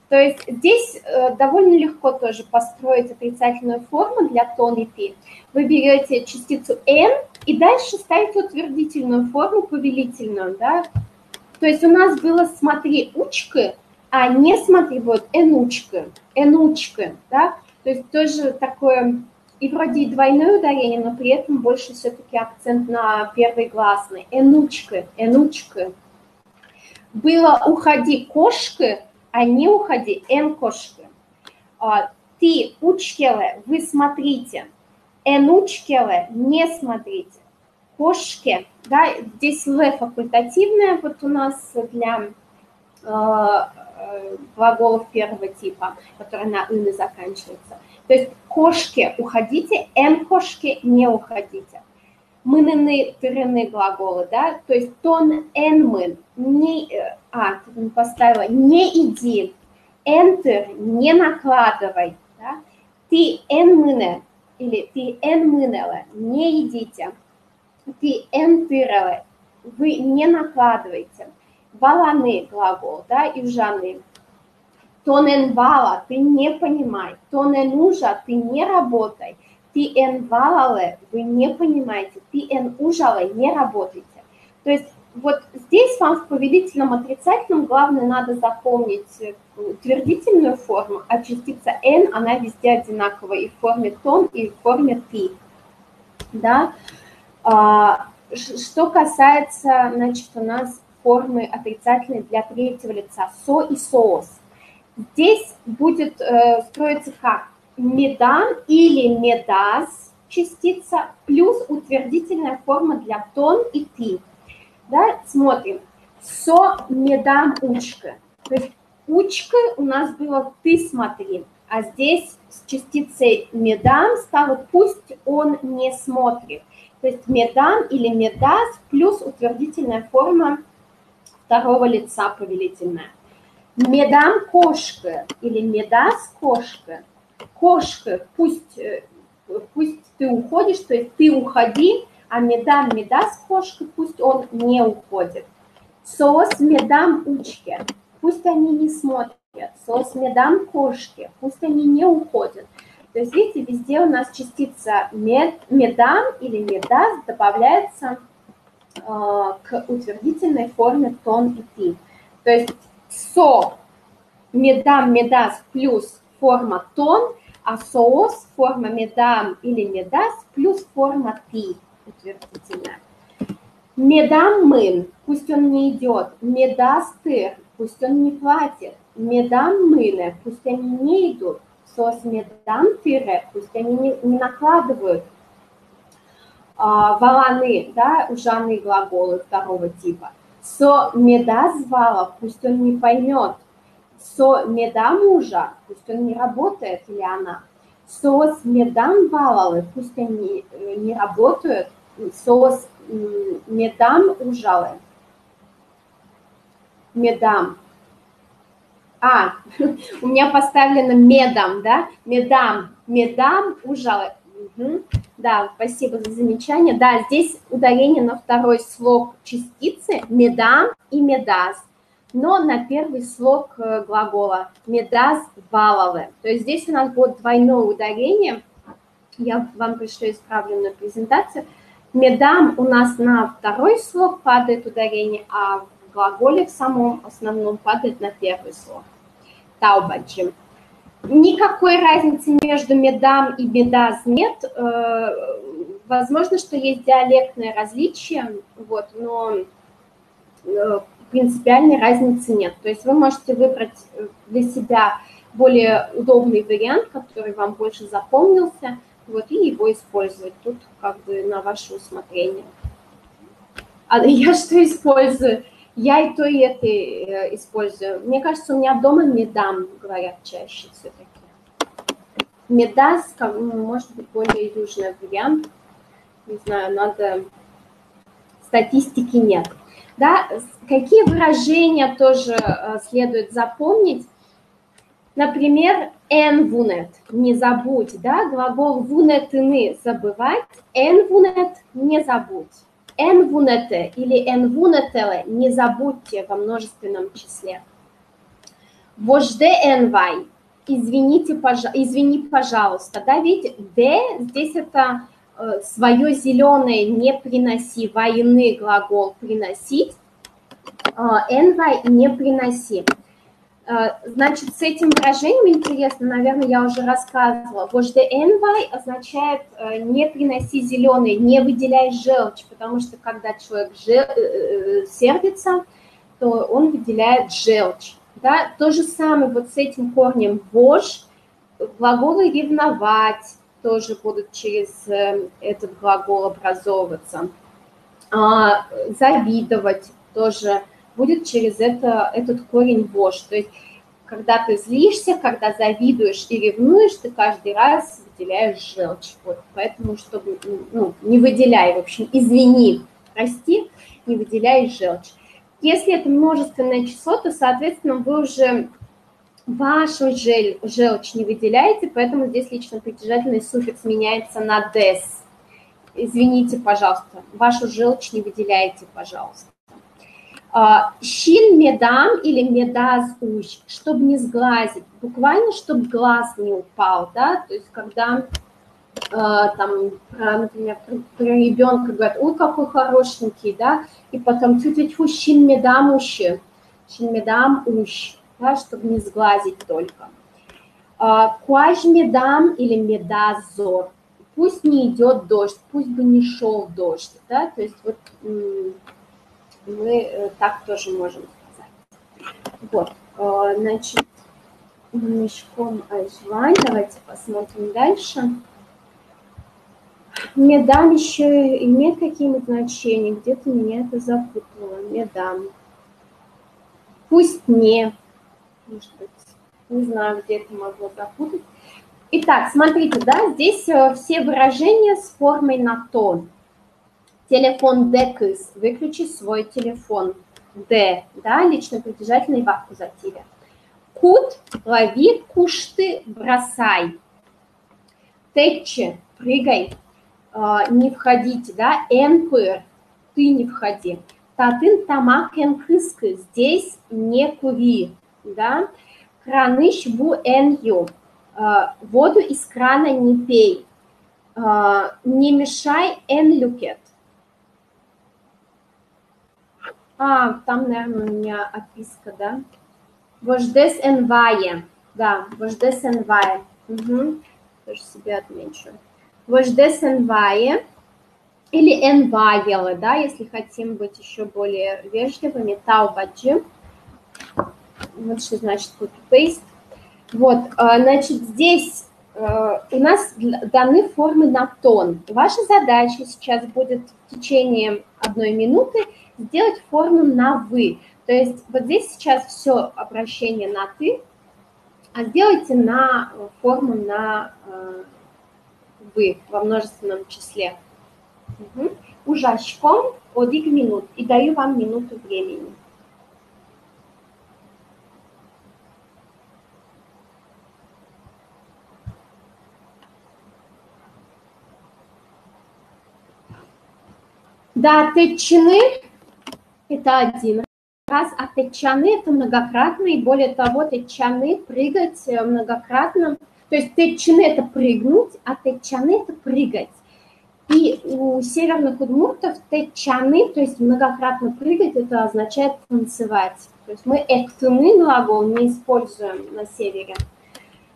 То есть здесь довольно легко тоже построить отрицательную форму для тон и ты. Вы берете частицу n и дальше ставите утвердительную форму повелительную, да. То есть у нас было, смотри, учка, А не смотри, вот энучка, да, то есть тоже такое, и вроде и двойное ударение, но при этом больше все-таки акцент на первый гласный. Энучка. Было уходи кошка, а не уходи кошка. Ты учкеле, вы смотрите. Энучкеле, не смотрите. Кошки, да, здесь л факультативная вот у нас для глаголов первого типа, которые на «ины» заканчиваются. То есть кошки уходите, кошки не уходите. Мыныны, тырыны глаголы, да, то есть тон энмын, не, поставила, не иди, энтер, не накладывай, да? Ты энмыне или ты энмынеле, не идите, ты энтыреле, вы не накладывайте. Баланы глагол, да, и жаны. Тонен вала, ты не понимай. Тонен ужа, ты не работай. Ты эн валале, вы не понимаете. Ты эн ужале, не работайте. То есть вот здесь вам в повелительном отрицательном главное надо запомнить утвердительную форму, а частица эн, она везде одинаковая и в форме тон, и в форме ты. Да? Что касается, значит, у нас формы отрицательной для третьего лица со и соос. Здесь будет строиться как медам или медаз частица плюс утвердительная форма для тон и ты. Да, смотрим. Со медам учка. То есть учка у нас было ты смотри, а здесь с частицей медам стало пусть он не смотрит. То есть медам или медаз плюс утвердительная форма второго лица повелительная. Медам кошка или медас кошка. Кошка, пусть ты уходишь, то есть ты уходи, а медам медас кошка, пусть он не уходит. Сос медам учки, пусть они не смотрят. Сос медам кошки, пусть они не уходят. То есть, видите, везде у нас частица медам или медас добавляется к утвердительной форме тон и ты. То есть со медам медас плюс форма тон, а соос форма медам или медас плюс форма ты утвердительная. Медам мын, пусть он не идет. Медас тыр, пусть он не платит. Медам мыне, пусть они не идут. Сос медам тыре, пусть они не накладывают. Валаны, да, ужанные глаголы второго типа. Со меда звала, пусть он не поймет. Со меда мужа, пусть он не работает, или она. Сос медам валалы, пусть они не работают. Сос медам ужалы. Медам. У меня поставлено медам, да? Медам ужалы. Угу. Да, спасибо за замечание. Да, здесь ударение на второй слог частицы медам и медаз, но на первый слог глагола медаз валовы. То есть здесь у нас будет двойное ударение. Я вам пришлю исправленную презентацию. Медам у нас на второй слог падает ударение, а в глаголе в самом основном падает на первый слог. Таубаджим. Никакой разницы между медам и медаз нет. Возможно, что есть диалектное различие, вот, но принципиальной разницы нет. То есть вы можете выбрать для себя более удобный вариант, который вам больше запомнился, вот, и его использовать. Тут как бы на ваше усмотрение. А я что использую? Я и то, и это использую. Мне кажется, у меня дома медам говорят чаще все-таки. Медаз, может быть, более южный вариант. Не знаю, надо... Статистики нет. Да? Какие выражения тоже следует запомнить? Например, «эн вунет» – не забудь. Да? Глагол «вунетыны» – забывать. «Эн вунет» – не забудь. «Эн вунете» или «эн вунетеле» – не забудьте во множественном числе. «Вожде энвай» – извини, пожалуйста. Да, видите, «де» здесь это свое зеленое «не приноси», военный глагол «приносить», «энвай» – «не приноси». Значит, с этим выражением интересно, наверное, я уже рассказывала. Вожде энвай означает не приноси зеленый, не выделяй желчь, потому что когда человек сердится, то он выделяет желчь. Да? То же самое вот с этим корнем вож, глаголы ревновать тоже будут через этот глагол образовываться. Завидовать тоже будет через этот корень вож. То есть, когда ты злишься, когда завидуешь и ревнуешь, ты каждый раз выделяешь желчь. Вот, поэтому, чтобы, не выделяй, в общем, извини, прости, не выделяй желчь. Если это множественное число, то, соответственно, вы уже вашу желчь не выделяете, поэтому здесь лично притяжательный суффикс меняется на des. Извините, пожалуйста, вашу желчь не выделяйте, пожалуйста. Щин медам или медаз уч, чтобы не сглазить, буквально, чтобы глаз не упал, да, то есть когда там, например, про ребенка говорят, ой, какой хорошенький, да, и потом тю-тю-тю, щин медам уч, да, чтобы не сглазить только. Куаж медам или медазор, пусть не идет дождь, пусть бы не шел дождь, да, то есть вот мы так тоже можем сказать. Вот, значит, мешком ажвань, давайте посмотрим дальше. Медам еще имеет какие-нибудь значения, где-то меня это запутало, медам. Пусть не, может быть, не знаю, где это могло запутать. Итак, смотрите, да, здесь все выражения с формой на тон. Телефон декыс, выключи свой телефон. Д, да, лично притяжательный в аккузативе. Кут, лови, кушты, бросай. Тече, прыгай, не входите, да. Энпыр, ты не входи. Татын тамак энкыскы, здесь не кури, да. Краныш бу энью, воду из крана не пей. Не мешай энлюкет. Там, наверное, у меня отписка, да? Вождес энвае. Да, вождес энвае. Угу. Тоже себе отмечу. Вождес энвае. Или энваелы, да, если хотим быть еще более вежливыми. Таубаджи. Вот что значит copy-paste. Вот, значит, здесь у нас даны формы на тон. Ваша задача сейчас будет в течение 1 минуты сделать форму на «вы». То есть вот здесь сейчас все обращение на «ты», а сделайте на форму на «вы» во множественном числе. Угу. Ужашком 1 минут. И даю вам минуту времени. Да, теччины – это один раз, а теччаны – это многократно, и более того, теччаны – прыгать многократно. То есть теччины – это прыгнуть, а теччаны – это прыгать. И у северных удмуртов теччаны, то есть многократно прыгать, это означает танцевать. То есть мы эктыны глагол не используем на севере.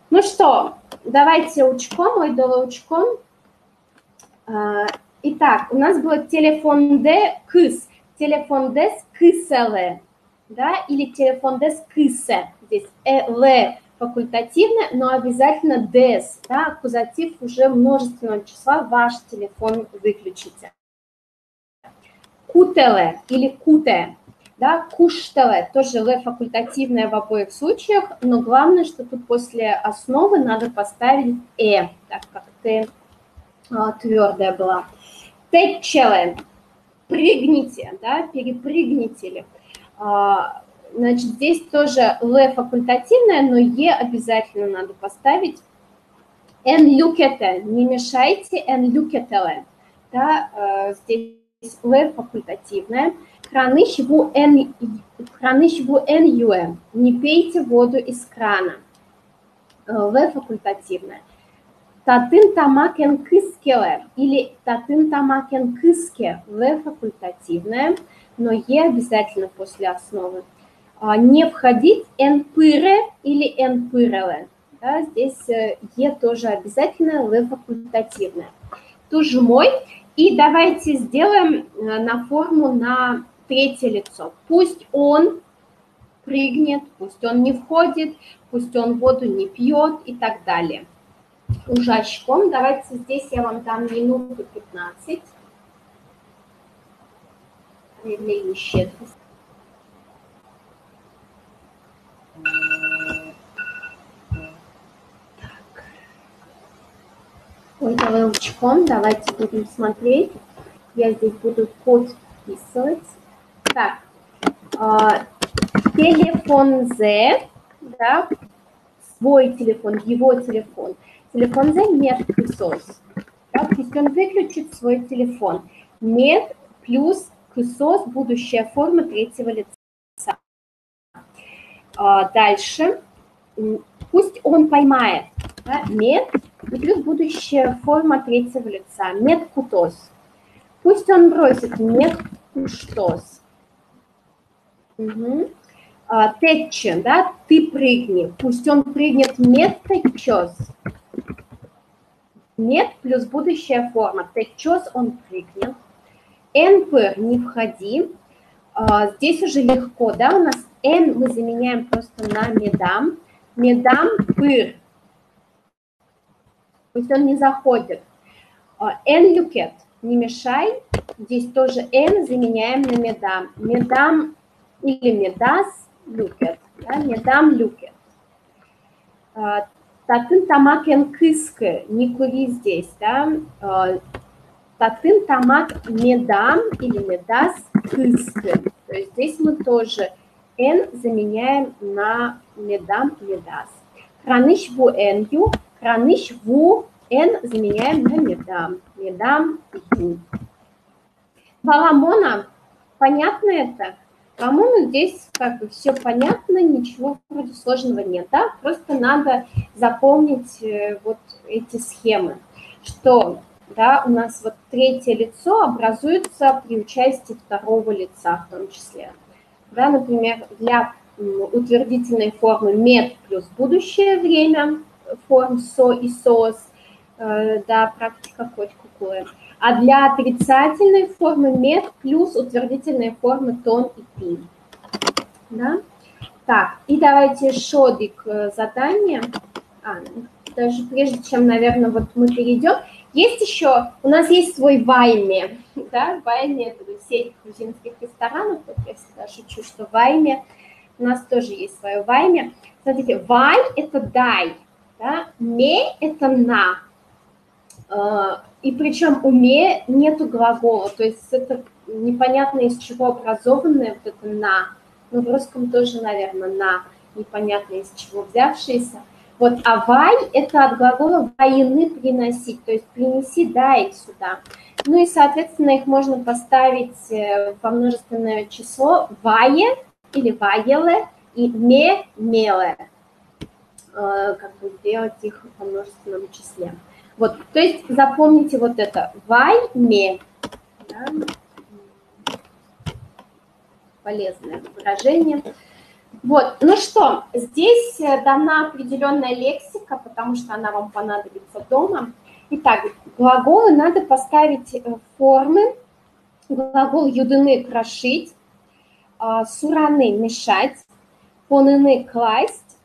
Ну что, давайте учком, ойдолоучком. Итак, у нас будет телефон де кыс, телефон дес кыселе, да, или телефон дес кысе. Здесь л факультативное, но обязательно дес, да, аккузатив уже множественного числа, ваш телефон выключите. Кутеле или куте, да, куштеле, тоже л факультативное в обоих случаях, но главное, что тут после основы надо поставить так как т твердая была. Течеле, прыгните, да, перепрыгните ли. Значит, здесь тоже л факультативное, но е обязательно надо поставить. Эн люкете, не мешайте, эн люкетеле, да, здесь л факультативное. Краныш ву эн юэ, не пейте воду из крана, л факультативное. Татын тамакен кыскеле или татын тамакен кыске, л факультативное, но е обязательно после основы. Не входить «энпыре» или «энпыреле». Да, здесь «е» тоже обязательно, «л» факультативное. Тоже мой. И давайте сделаем на форму на третье лицо. Пусть он прыгнет, пусть он не входит, пусть он воду не пьет и так далее. Ужачком. Давайте здесь я вам дам минуту 15. Проявление щедрости. Так. Ой, волчком. Давайте будем смотреть. Я здесь буду подписывать. Так. Телефон Z, да, свой телефон, его телефон. Телефон Z нет кысос. Да, то есть он выключит свой телефон. Нет плюс кысос, будущая форма третьего лица. Дальше. Пусть он поймает. Да, нет и плюс будущая форма третьего лица. Нет кутос. Пусть он бросит. Нет куштос. Угу. Тетче, да, ты прыгни. Пусть он прыгнет нет тетчос. Нет плюс будущая форма. Тетчос он прыгнет. Энпер не входи. Здесь уже легко, да, у нас эн мы заменяем просто на медам. Медам пыр. Пусть он не заходит. Эн люкет не мешай. Здесь тоже эн заменяем на медам. Медам или медас люкет. Да, медам люкет. Татын тамак эн кыскы, не кури здесь, да. Татын тамак медам или медас кыскы. То есть здесь мы тоже эн заменяем на медам медас. Краныш ву эн ю, краныш ву эн заменяем на медам. Медам ю. Баламона, понятно это? По-моему, здесь как бы все понятно, ничего вроде сложного нет, да? Просто надо запомнить вот эти схемы, что, да, у нас вот третье лицо образуется при участии второго лица в том числе. Да, например, для утвердительной формы мед плюс будущее время, форм со и сос, да, практика хоть кукуэ. А для отрицательной формы мед плюс утвердительные формы тон и пин. Да? Так, и давайте шодик задание. Даже прежде чем, наверное, вот мы перейдем. Есть еще, у нас есть свой вайме. Да? Вайме – это сеть грузинских ресторанов. Вот я всегда шучу, что вайме. У нас тоже есть свое вайме. Смотрите, вай – это дай. Да? Ме – это на. И причем у «ме» нету глагола, то есть это непонятно из чего образованное вот это «на». Ну, в русском тоже, наверное, «на», непонятно из чего взявшееся. Вот, а «вай» – это от глагола «воины» приносить, то есть принеси, дай сюда. Ну и, соответственно, их можно поставить во множественное число «вае» или «ваеле» и «ме» – «меле», как бы сделать их во множественном числе. Вот, то есть запомните вот это вайме, да? Полезное выражение. Вот, ну что, здесь дана определенная лексика, потому что она вам понадобится дома. Итак, глаголы надо поставить в формы. Глагол юдыны крошить, сураны мешать, поныны класть,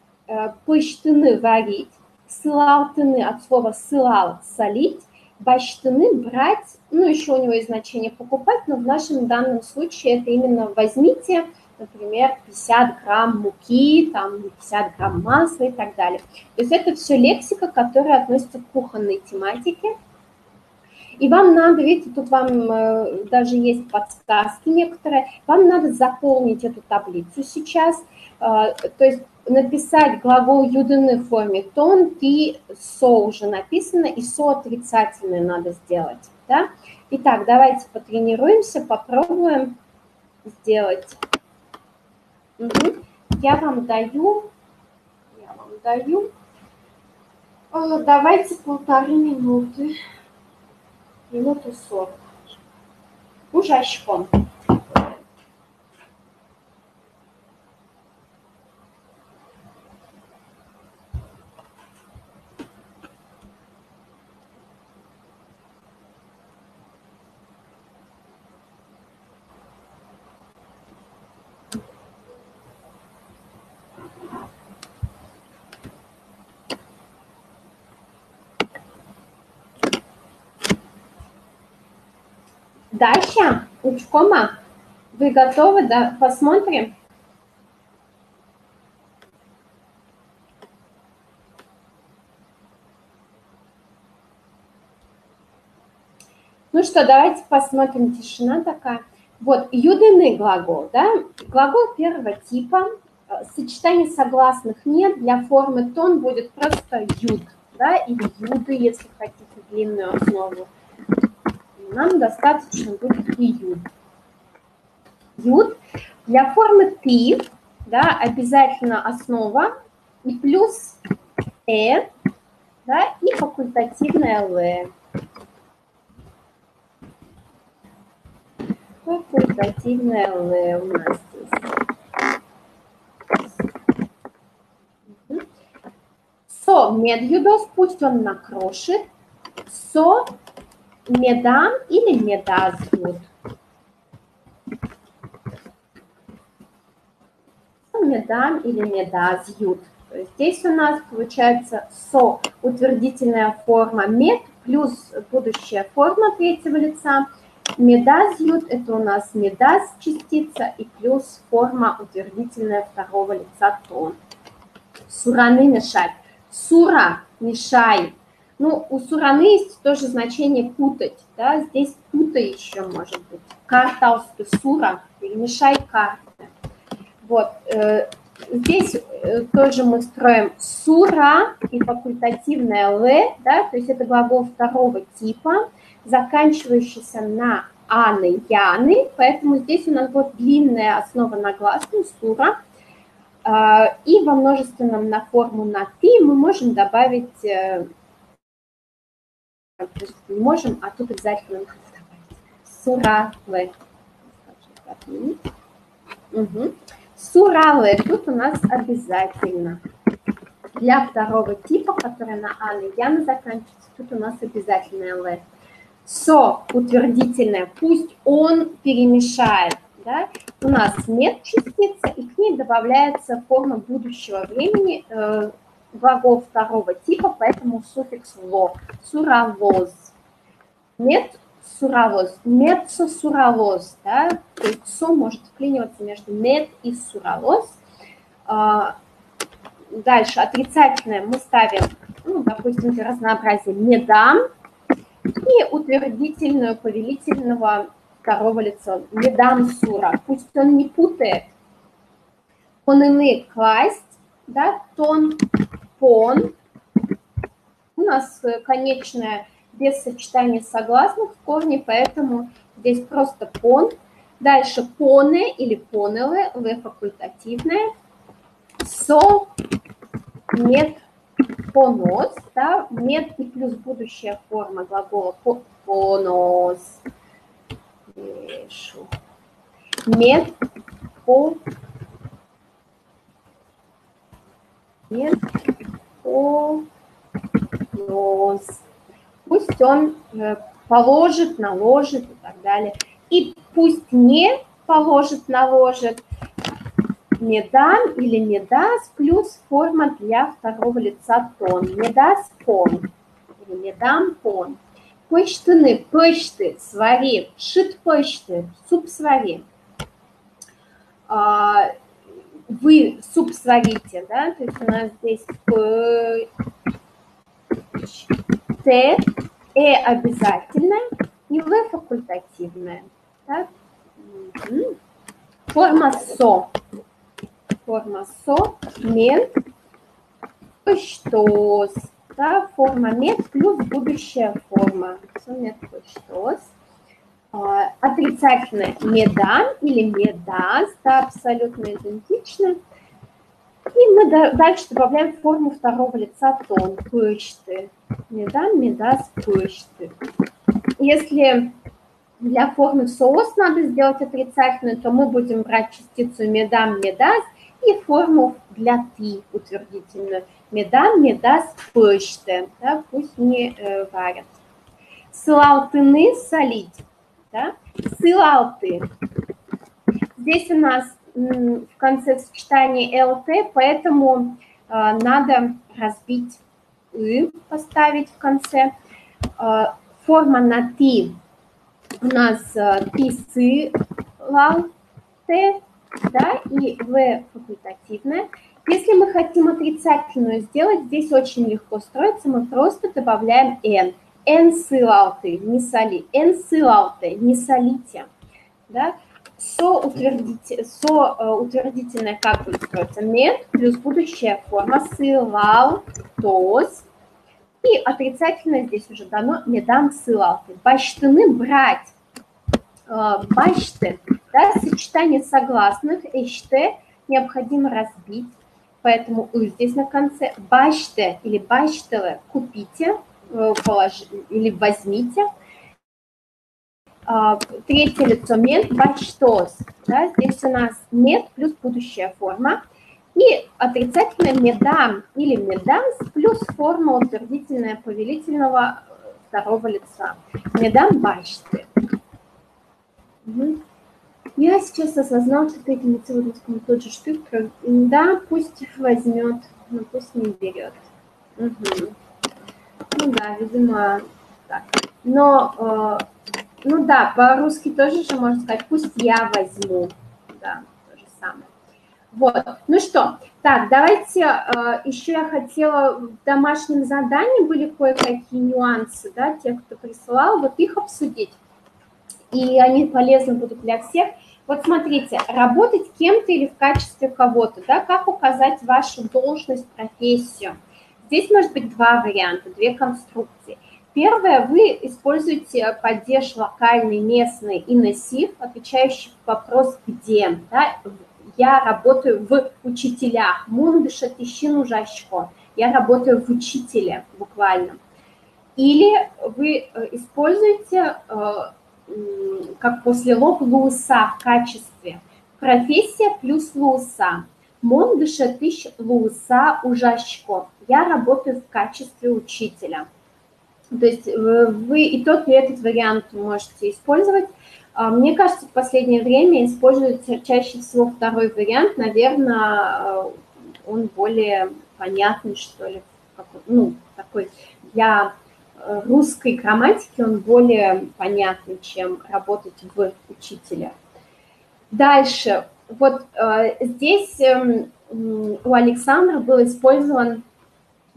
пыштыны варить. Сылалтыны от слова сылал – солить, баштыны – брать, ну, еще у него есть значение покупать, но в нашем данном случае это именно возьмите, например, 50 грамм муки, там, 50 грамм масла и так далее. То есть это все лексика, которая относится к кухонной тематике. И вам надо, видите, тут вам даже есть подсказки некоторые, вам надо заполнить эту таблицу сейчас, то есть написать глагол юдыны в форме тон, ти, со уже написано, и со отрицательное надо сделать. Да? Итак, давайте потренируемся, попробуем сделать. Угу. Я вам даю, давайте 1,5 минуты. Минуту 40. Ужачком. Даша, Учкома, вы готовы? Да? Посмотрим. Ну что, давайте посмотрим, тишина такая. Вот, юденный глагол, да, глагол первого типа, сочетания согласных нет, для формы тон будет просто юд, да, или юды, если хотите длинную основу. Нам достаточно будет и юд. Юд. Для формы ты, да, обязательно основа и плюс да, и факультативное л. Факультативное л у нас здесь. Со медюдос, пусть он накрошит. Со медам или медазют. Со медам или медазют. То есть здесь у нас получается со утвердительная форма мед плюс будущая форма третьего лица. Медазют – это у нас медаз частица и плюс форма утвердительная второго лица тон. Сураны мешать. Сура мешай. Ну, у сураны есть тоже значение путать. Да? Здесь путай еще может быть. Карталсты сура, перемешай карты. Вот. Здесь тоже мы строим сура и факультативное л, да, то есть это глагол второго типа, заканчивающийся на аны, яны, поэтому здесь у нас будет длинная основа на гласную сура, и во множественном на форму на ты мы можем добавить, не можем, а тут обязательно надо добавить сура л. Угу. Суралы тут у нас обязательно. Для второго типа, который на аны, яны заканчивается, тут у нас обязательное л. Со утвердительное, пусть он перемешает. Да? У нас нет частицы, и к ней добавляется форма будущего времени, глагол второго типа, поэтому суффикс ло. Суравоз. Нет суравоз, мецо суралоз, да, то есть со может вклиниваться между мед и суралоз. Дальше отрицательное мы ставим, ну, допустим, для разнообразия медам и утвердительную повелительного второго лица медам сура. Пусть он не путает. Он иные класть, да, тон, пон. У нас конечная без сочетания согласных в корне, поэтому здесь просто пон. Дальше поне или понелы, в факультативное. Со, мед, понос, да, мед и плюс будущая форма глагола понос. Мед, по, мед, понос. Пусть он положит, наложит и так далее. И пусть не положит, наложит медам или медас плюс форма для второго лица тон. Медас пон или медам пон. Пыштыны, пышты, свари, шит пышты, суп свари. Вы суп сварите, да, то есть у нас здесь Т, обязательное и В факультативное. Да? Форма СО. Форма СО, мед, пыштос. Да? Форма мед плюс будущая форма. СО, мед, пыштос. Отрицательное медан или медас, да, абсолютно идентично. И мы дальше добавляем форму второго лица тон, пышты. Медан, медас, пышты. Если для формы соос надо сделать отрицательную, то мы будем брать частицу медам, медас и форму для ты утвердительную. Медан, медас, пышты. Да, пусть не варят. Сылалтыны солить. Да? Сылалты. Здесь у нас в конце сочетания ЛТ, поэтому надо разбить «ы», поставить в конце. Форма на «ты» у нас писылал, да, и в факультативное. Если мы хотим отрицательную сделать, здесь очень легко строится, мы просто добавляем «н». «Н сылал ты», не соли. «Н сылал ты», не солите. Да? Утвердительное как будет строиться? «Мед» плюс будущая форма «сылал тос». И отрицательное здесь уже дано «медам сылал ты». Баштыны брать. Башты, да, сочетание согласных, эште необходимо разбить, поэтому здесь на конце баште или баштелы купите, или возьмите. Третье лицо мед, баштос, да, здесь у нас мед плюс будущая форма, и отрицательное медам или медамс плюс форма утвердительная повелительного второго лица. Медам башты. Я сейчас осознал, что этим целостным тот же штык. Да, пусть возьмет, но пусть не берет. Угу. Ну да, видимо, так. Но, ну да, по-русски тоже же можно сказать, пусть я возьму. Да, то же самое. Вот, ну что, так, давайте, еще я хотела, в домашнем задании были кое-какие нюансы, да, тех, кто присылал, вот их обсудить. И они полезны будут для всех. Вот смотрите, работать кем-то или в качестве кого-то, да, как указать вашу должность, профессию. Здесь может быть два варианта, две конструкции. Первое, вы используете падеж локальный, местный и носив, отвечающий вопрос «где?». Да? Я работаю в учителях. Мундыша тищину жачко. Я работаю в учителе буквально. Или вы используете как после лог луса в качестве. Профессия плюс луса. Мон дыша тыщ луса ужашко. Я работаю в качестве учителя. То есть вы и тот, и этот вариант можете использовать. Мне кажется, в последнее время используется чаще всего второй вариант. Наверное, он более понятный, что ли, ну, такой для русской грамматики он более понятный, чем работать в учителя. Дальше. Вот здесь у Александра был использован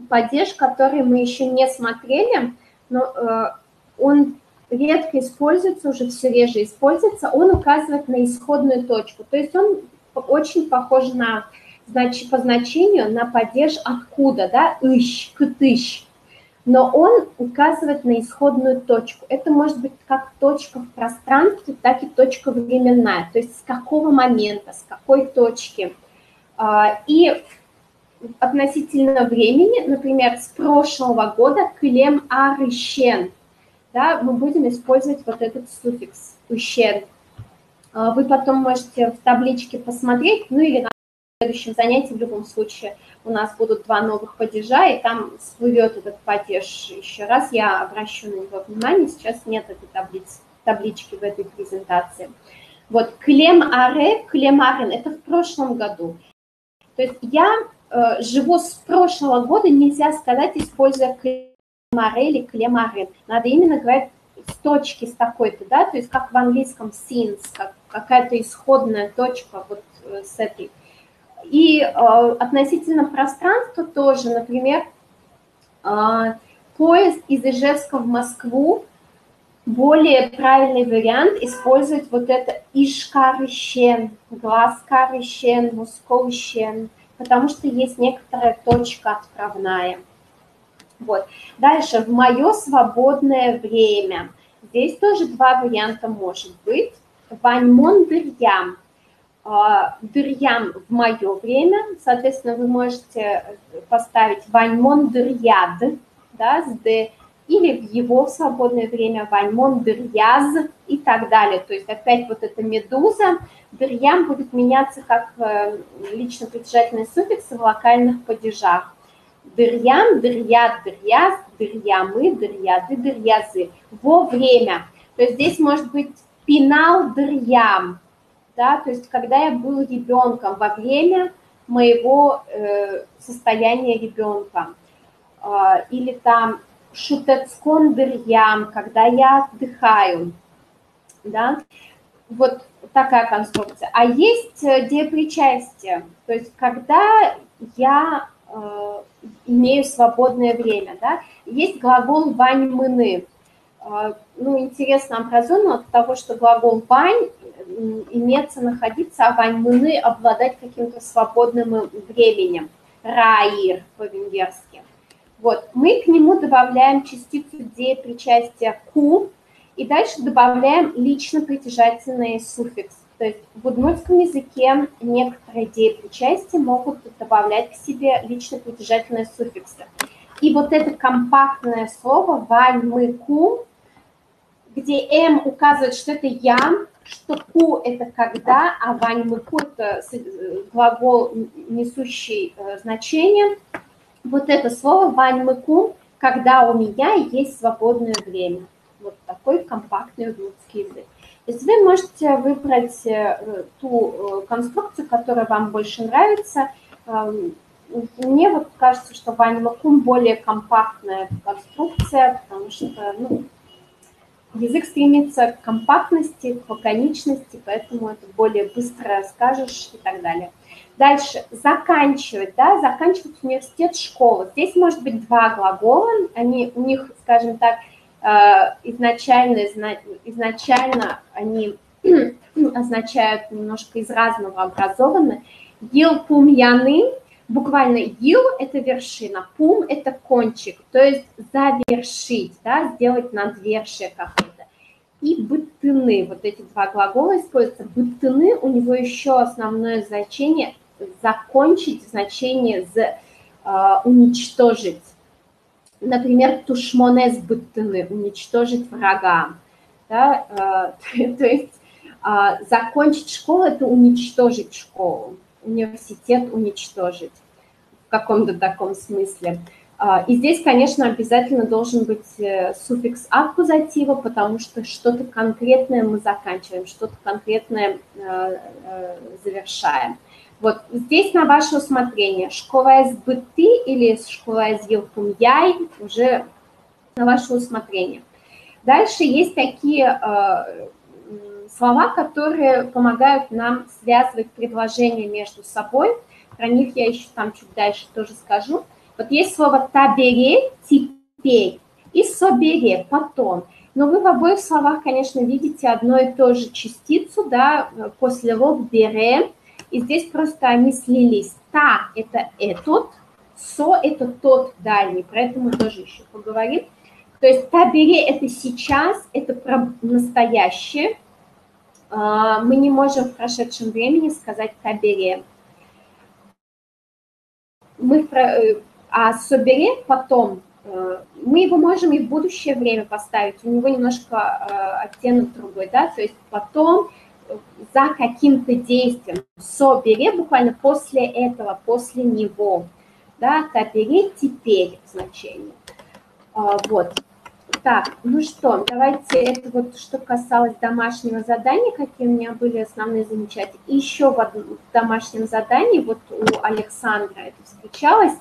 падеж, который мы еще не смотрели, но он редко используется, уже все реже используется. Он указывает на исходную точку. То есть он очень похож на, по значению на падеж откуда, да, ищ, кытыщ. Но он указывает на исходную точку. Это может быть как точка в пространстве, так и точка временная. То есть с какого момента, с какой точки. И относительно времени, например, с прошлого года клем арыщен, да, мы будем использовать вот этот суффикс ущен. Вы потом можете в табличке посмотреть, ну или на следующем занятии в любом случае у нас будут два новых падежа, и там всплывет этот падеж еще раз, я обращу на него внимание, сейчас нет этой таблички в этой презентации. Вот, клем аре, клем арен, это в прошлом году. То есть я живу с прошлого года, нельзя сказать, используя клем аре или клем арен. Надо именно говорить с точки, с такой-то, да, то есть как в английском since, как какая-то исходная точка вот с этой. И относительно пространства тоже, например, поезд из Ижевска в Москву, более правильный вариант использовать вот это ишкарыщен, глазкарыщен, мускоущен, потому что есть некоторая точка отправная. Вот. Дальше, в мое свободное время. Здесь тоже два варианта может быть. Ваньмон дырьям. Дырьям в мое время, соответственно, вы можете поставить ваньмон дырьяд, да, с д, или в его свободное время ваньмон дырьяз и так далее. То есть опять вот эта медуза, дырьям будет меняться как лично притяжательный суффикс в локальных падежах. Дырьям, дырьяд, дырьяз, дырьямы, дырьяды, дырьязы. Во время. То есть здесь может быть пинал дырьям. Да, то есть когда я был ребенком, во время моего состояния ребенка. Или там шутецкон дырьям, когда я отдыхаю. да, вот такая конструкция. А есть депричастие, то есть когда я имею свободное время, да, есть глагол «вань-мыны». Ну, интересно образовано от того, что глагол «вань» имеется находиться, а «вань-мыны» обладать каким-то свободным временем. «Раир» по-венгерски. Вот, мы к нему добавляем частицу депричастия «ку», и дальше добавляем лично-притяжательный суффикс. То есть в удмуртском языке некоторые депричастия могут добавлять к себе лично-притяжательные суффиксы. И вот это компактное слово «вань, мы, ку», где «м» указывает, что это «я», что «ку» – это «когда», а «вань, мы, ку» – это глагол, несущий значение. Вот это слово «вань, мы, ку», когда у меня есть свободное время. Вот такой компактный удмуртский язык. То есть вы можете выбрать ту конструкцию, которая вам больше нравится. Мне вот кажется, что «вань, мы, ку» более компактная конструкция, потому что язык стремится к компактности, к лаконичности, поэтому это более быстро скажешь и так далее. Дальше, заканчивать, да, заканчивать университет, школу. Здесь может быть два глагола, у них, скажем так, изначально они означают немножко из разного образованы. Елпумьяны, буквально ел – это вершина, пум – это кончик, то есть завершить, да, сделать надвершие какое-то. И быттыны, вот эти два глагола используются. Быттыны, у него еще основное значение – закончить, значение уничтожить. Например, тушмонез быттыны – уничтожить врага. Да? То есть закончить школу – это уничтожить школу, университет уничтожить в каком-то таком смысле. И здесь, конечно, обязательно должен быть суффикс аккузатива, потому что что-то конкретное мы заканчиваем, что-то конкретное завершаем. Вот здесь на ваше усмотрение. Школаэс быты или школаэс елпумьяй уже на ваше усмотрение. Дальше есть такие слова, которые помогают нам связывать предложения между собой. Про них я еще там чуть дальше тоже скажу. Вот есть слово «табере» – «теперь» и «собере» – «потом». Но вы в обоих словах, конечно, видите одно и то же частицу, да, после слов «бере». И здесь просто они слились. «Та» – это «этот», «со» – это «тот дальний». Про это мы тоже еще поговорим. То есть «табере» – это сейчас, это про настоящее. Мы не можем в прошедшем времени сказать «табере». А «собере» потом, мы его можем и в будущее время поставить, у него немножко оттенок другой, да, то есть потом за каким-то действием. «Собере» буквально после этого, после него, да, «табере» теперь значение. Вот. Так, ну что, давайте, это вот что касалось домашнего задания, какие у меня были основные замечания. И еще в домашнем задании, вот у Александра это встречалось,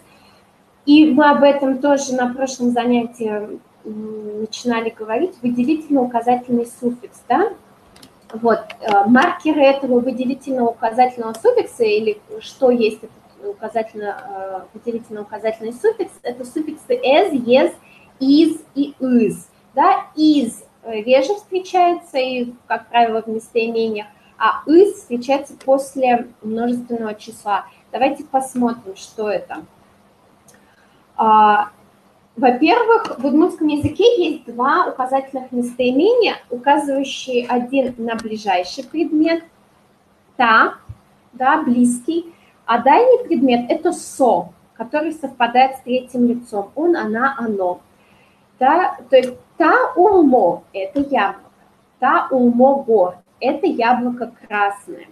и мы об этом тоже на прошлом занятии начинали говорить, выделительно-указательный суффикс, да? Вот, маркеры этого выделительно-указательного суффикса, или что есть этот выделительно-указательный суффикс, это суффиксы as, yes, is и is. Да? Is реже встречается, и, как правило, в местоимениях, а is встречается после множественного числа. Давайте посмотрим, что это. Во-первых, в удмуртском языке есть два указательных местоимения, указывающие один на ближайший предмет, та, да, близкий, а дальний предмет – это со, который совпадает с третьим лицом, он, она, оно. Да? То есть та улмо – это яблоко, та улмо гор – это яблоко красное.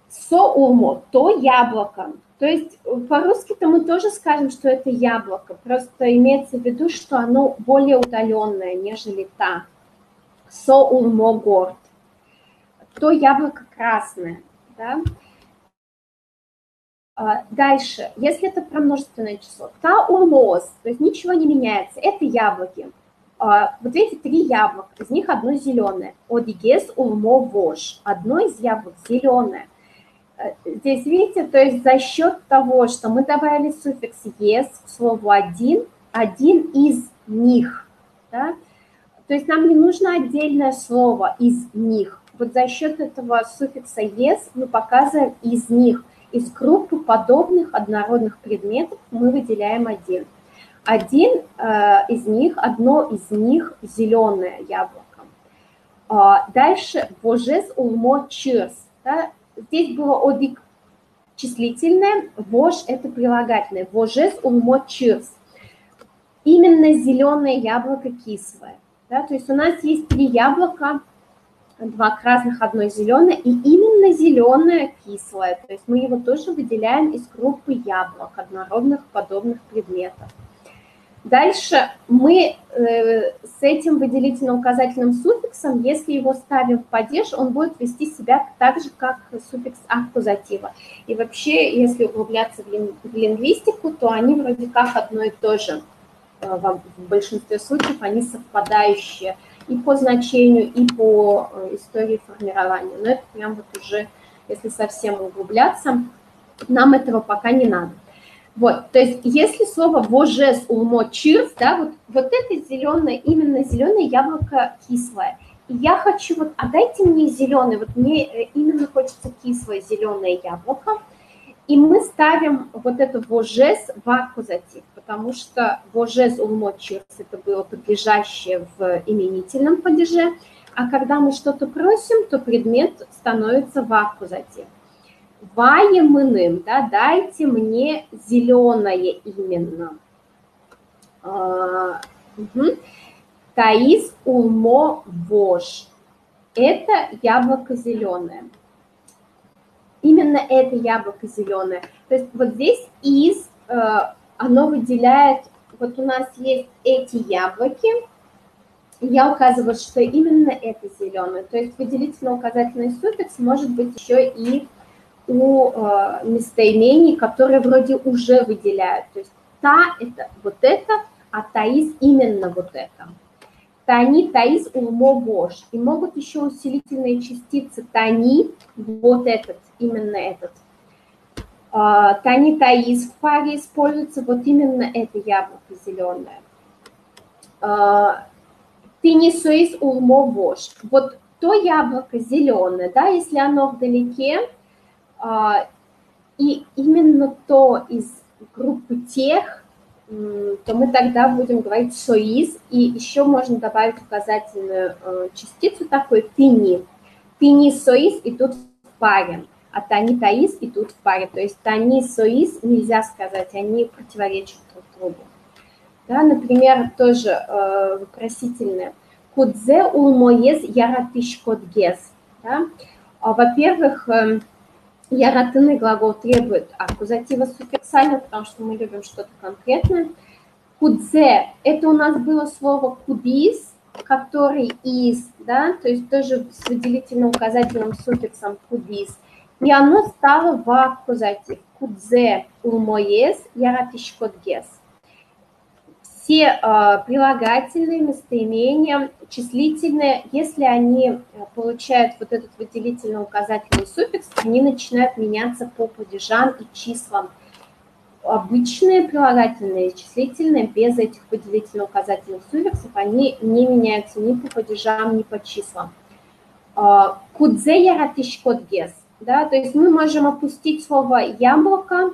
Со улмо – то яблоко. То есть по-русски-то мы тоже скажем, что это яблоко, просто имеется в виду, что оно более удаленное, нежели та. Со улмо гор – то яблоко красное. Да? Дальше, если это про множественное число, та улмоз, то есть ничего не меняется, это яблоки. Вот эти 3 яблока, из них одно зеленое. Одигес улмо вож. Одно из яблок зеленое. Здесь, видите, то есть за счет того, что мы добавили суффикс «ес» к слову «один», один из них, да? То есть нам не нужно отдельное слово «из них». Вот за счет этого суффикса «ес» мы показываем «из них». Из группы подобных однородных предметов мы выделяем один. Одно из них зеленое яблоко. Дальше «вожес улмо чирс». Да? Здесь было «одик» числительное, «вож» – это прилагательное. «Вожес улмо чирс». Именно зеленое яблоко кислое. Да? То есть у нас есть 3 яблока, 2 красных, одно зеленое, и именно зеленое кислое. То есть мы его тоже выделяем из группы яблок, однородных подобных предметов. Дальше мы с этим выделительно-указательным суффиксом, если его ставим в падеж, он будет вести себя так же, как суффикс аккузатива. И вообще, если углубляться в лингвистику, то они вроде как одно и то же. В большинстве случаев они совпадающие и по значению, и по истории формирования. Но это прям вот уже, если совсем углубляться, нам этого пока не надо. Вот, то есть если слово «вожес улмо чирс», да, вот это зеленое, именно зеленое яблоко кислое. И я хочу, вот, дайте мне зеленый, вот мне именно хочется кислое зеленое яблоко. И мы ставим вот это «вожес» в аккузатив, потому что «вожес улмо чирс» это было подлежащее в именительном падеже, а когда мы что-то просим, то предмет становится в аккузатив. Ваемыным, да, дайте мне зеленое именно. Таис улмо вож. Это яблоко зеленое. Именно это яблоко зеленое. То есть вот здесь из, оно выделяет, вот у нас есть эти яблоки, я указываю, что именно это зеленое. То есть выделительно-указательный суффикс может быть еще и у местоимений, которые вроде уже выделяют. То есть та – это вот это, а таис – именно вот это. Тани, таис, улмо, вож. И могут еще усилительные частицы тани, вот этот, именно этот. Тани, таис в паре используется вот именно это яблоко зеленое. Тинисуис, улмо, вож. Вот то яблоко зеленое, да, если оно вдалеке, и именно то из группы тех, то мы тогда будем говорить соис, и еще можно добавить указательную частицу такой тини. Тини соис идут в паре, а тани таис идут в паре. То есть тани соис нельзя сказать, они противоречат друг другу. Да, например, тоже вопросительное. Кудзе улмоез яратышкотгез. Да? Во-первых, яратынный глагол требует аккузатива суффиксально, потому что мы любим что-то конкретное. Кудзе – это у нас было слово кудис, который из, да, то есть тоже с выделительно-указательным суффиксом кудис. И оно стало в аккузатив. Кудзе улмоез яратышкотгез. Все прилагательные, местоимения, числительные, если они получают вот этот выделительно-указательный суффикс, они начинают меняться по падежам и числам. Обычные прилагательные и числительные без этих выделительно-указательных суффиксов, они не меняются ни по падежам, ни по числам. Кудзе яратышкотгез, да, то есть мы можем опустить слово яблоко,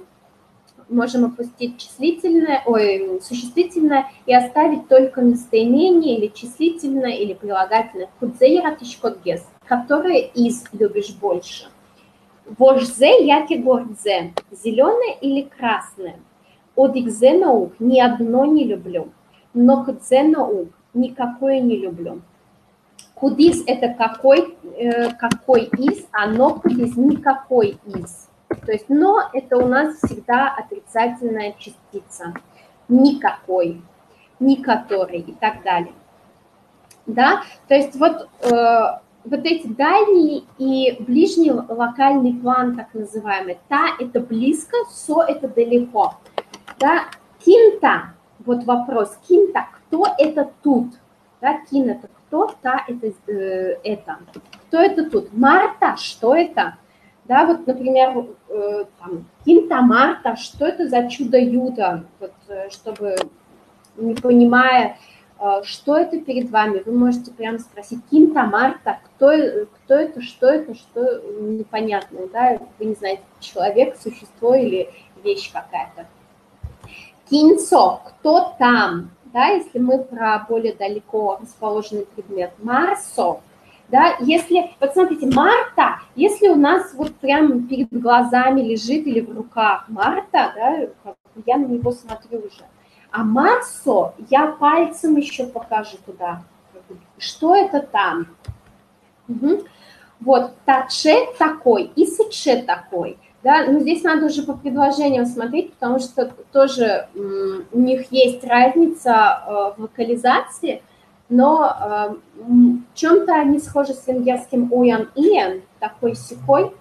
можем опустить существительное и оставить только местоимение или числительное, или прилагательное. Кудзе яратышкотгез, которое из любишь больше. Вожзе яки гордзе, зеленое или красное. Одикзе наук, ни одно не люблю. Но кдзе наук, никакое не люблю. Кудис это какой из, а но кудис никакой из. То есть но это у нас всегда отрицательная частица. Никакой, ни который и так далее. Да, то есть вот эти дальние и ближний локальный план, так называемый. Та – это близко, со – это далеко. Да? Кинта, вот вопрос, кинта, кто это тут? Да? Кин – это кто, та – это. Кто это тут? Марта, что это? Да, вот, например, там, Кинта Марта, что это за чудо-юдо? Вот, чтобы, не понимая, что это перед вами, вы можете прямо спросить: Кинта Марта, кто это, что непонятное, да? Вы не знаете, человек, существо или вещь какая-то. Кинцо, кто там? Да, если мы про более далеко расположенный предмет. Марсо, да, если, вот смотрите, Марта, если у нас вот прямо перед глазами лежит или в руках Марта, да, я на него смотрю уже. А Марсо, я пальцем еще покажу туда. Что это там? Угу. Вот, таче такой и сыче такой. Да, но здесь надо уже по предложениям смотреть, потому что тоже у них есть разница в локализации, но в чем-то они схожи с венгерским уян-иен, такой-сякой.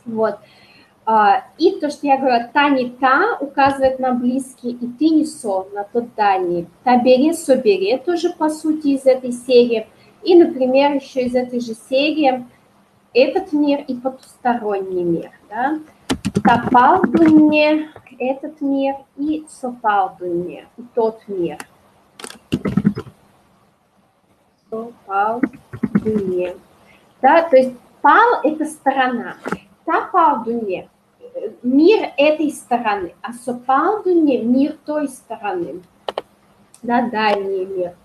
Вот. И то, что я говорю, та-не-та указывает на близкий, и ты-не-со, на тот дальний. Табере-собере тоже, по сути, из этой серии. И, например, еще из этой же серии этот мир и потусторонний мир. Да? Тапалдунне – этот мир, и сопалдунне – тот мир. Сопалдунне. Да? То есть пал – это сторона. Тапалдунне – мир этой стороны, а сопалдунне – мир той стороны. Да, дальний мир.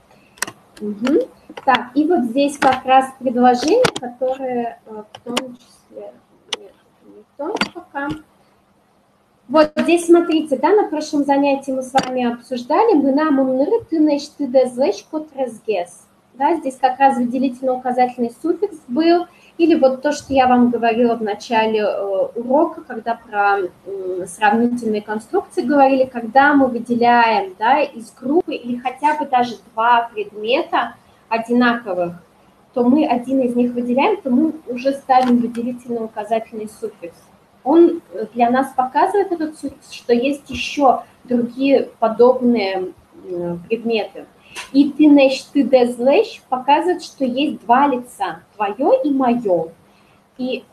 Угу. Так, и вот здесь как раз предложение, которое в том числе... не то пока. Вот здесь смотрите, да, на прошлом занятии мы с вами обсуждали, мы нам умныры, ты нечь, ты дезлэч, котрезгес. Да, здесь как раз выделительно-указательный суффикс был, или вот то, что я вам говорила в начале урока, когда про сравнительные конструкции говорили, когда мы выделяем, да, из группы или хотя бы даже два предмета одинаковых, то мы один из них выделяем, то мы уже ставим выделительно-указательный суффикс. Он для нас показывает этот суффикс, что есть еще другие подобные предметы. И ты нещ, ты дезлещ показывает, что есть два лица, твое и мое. И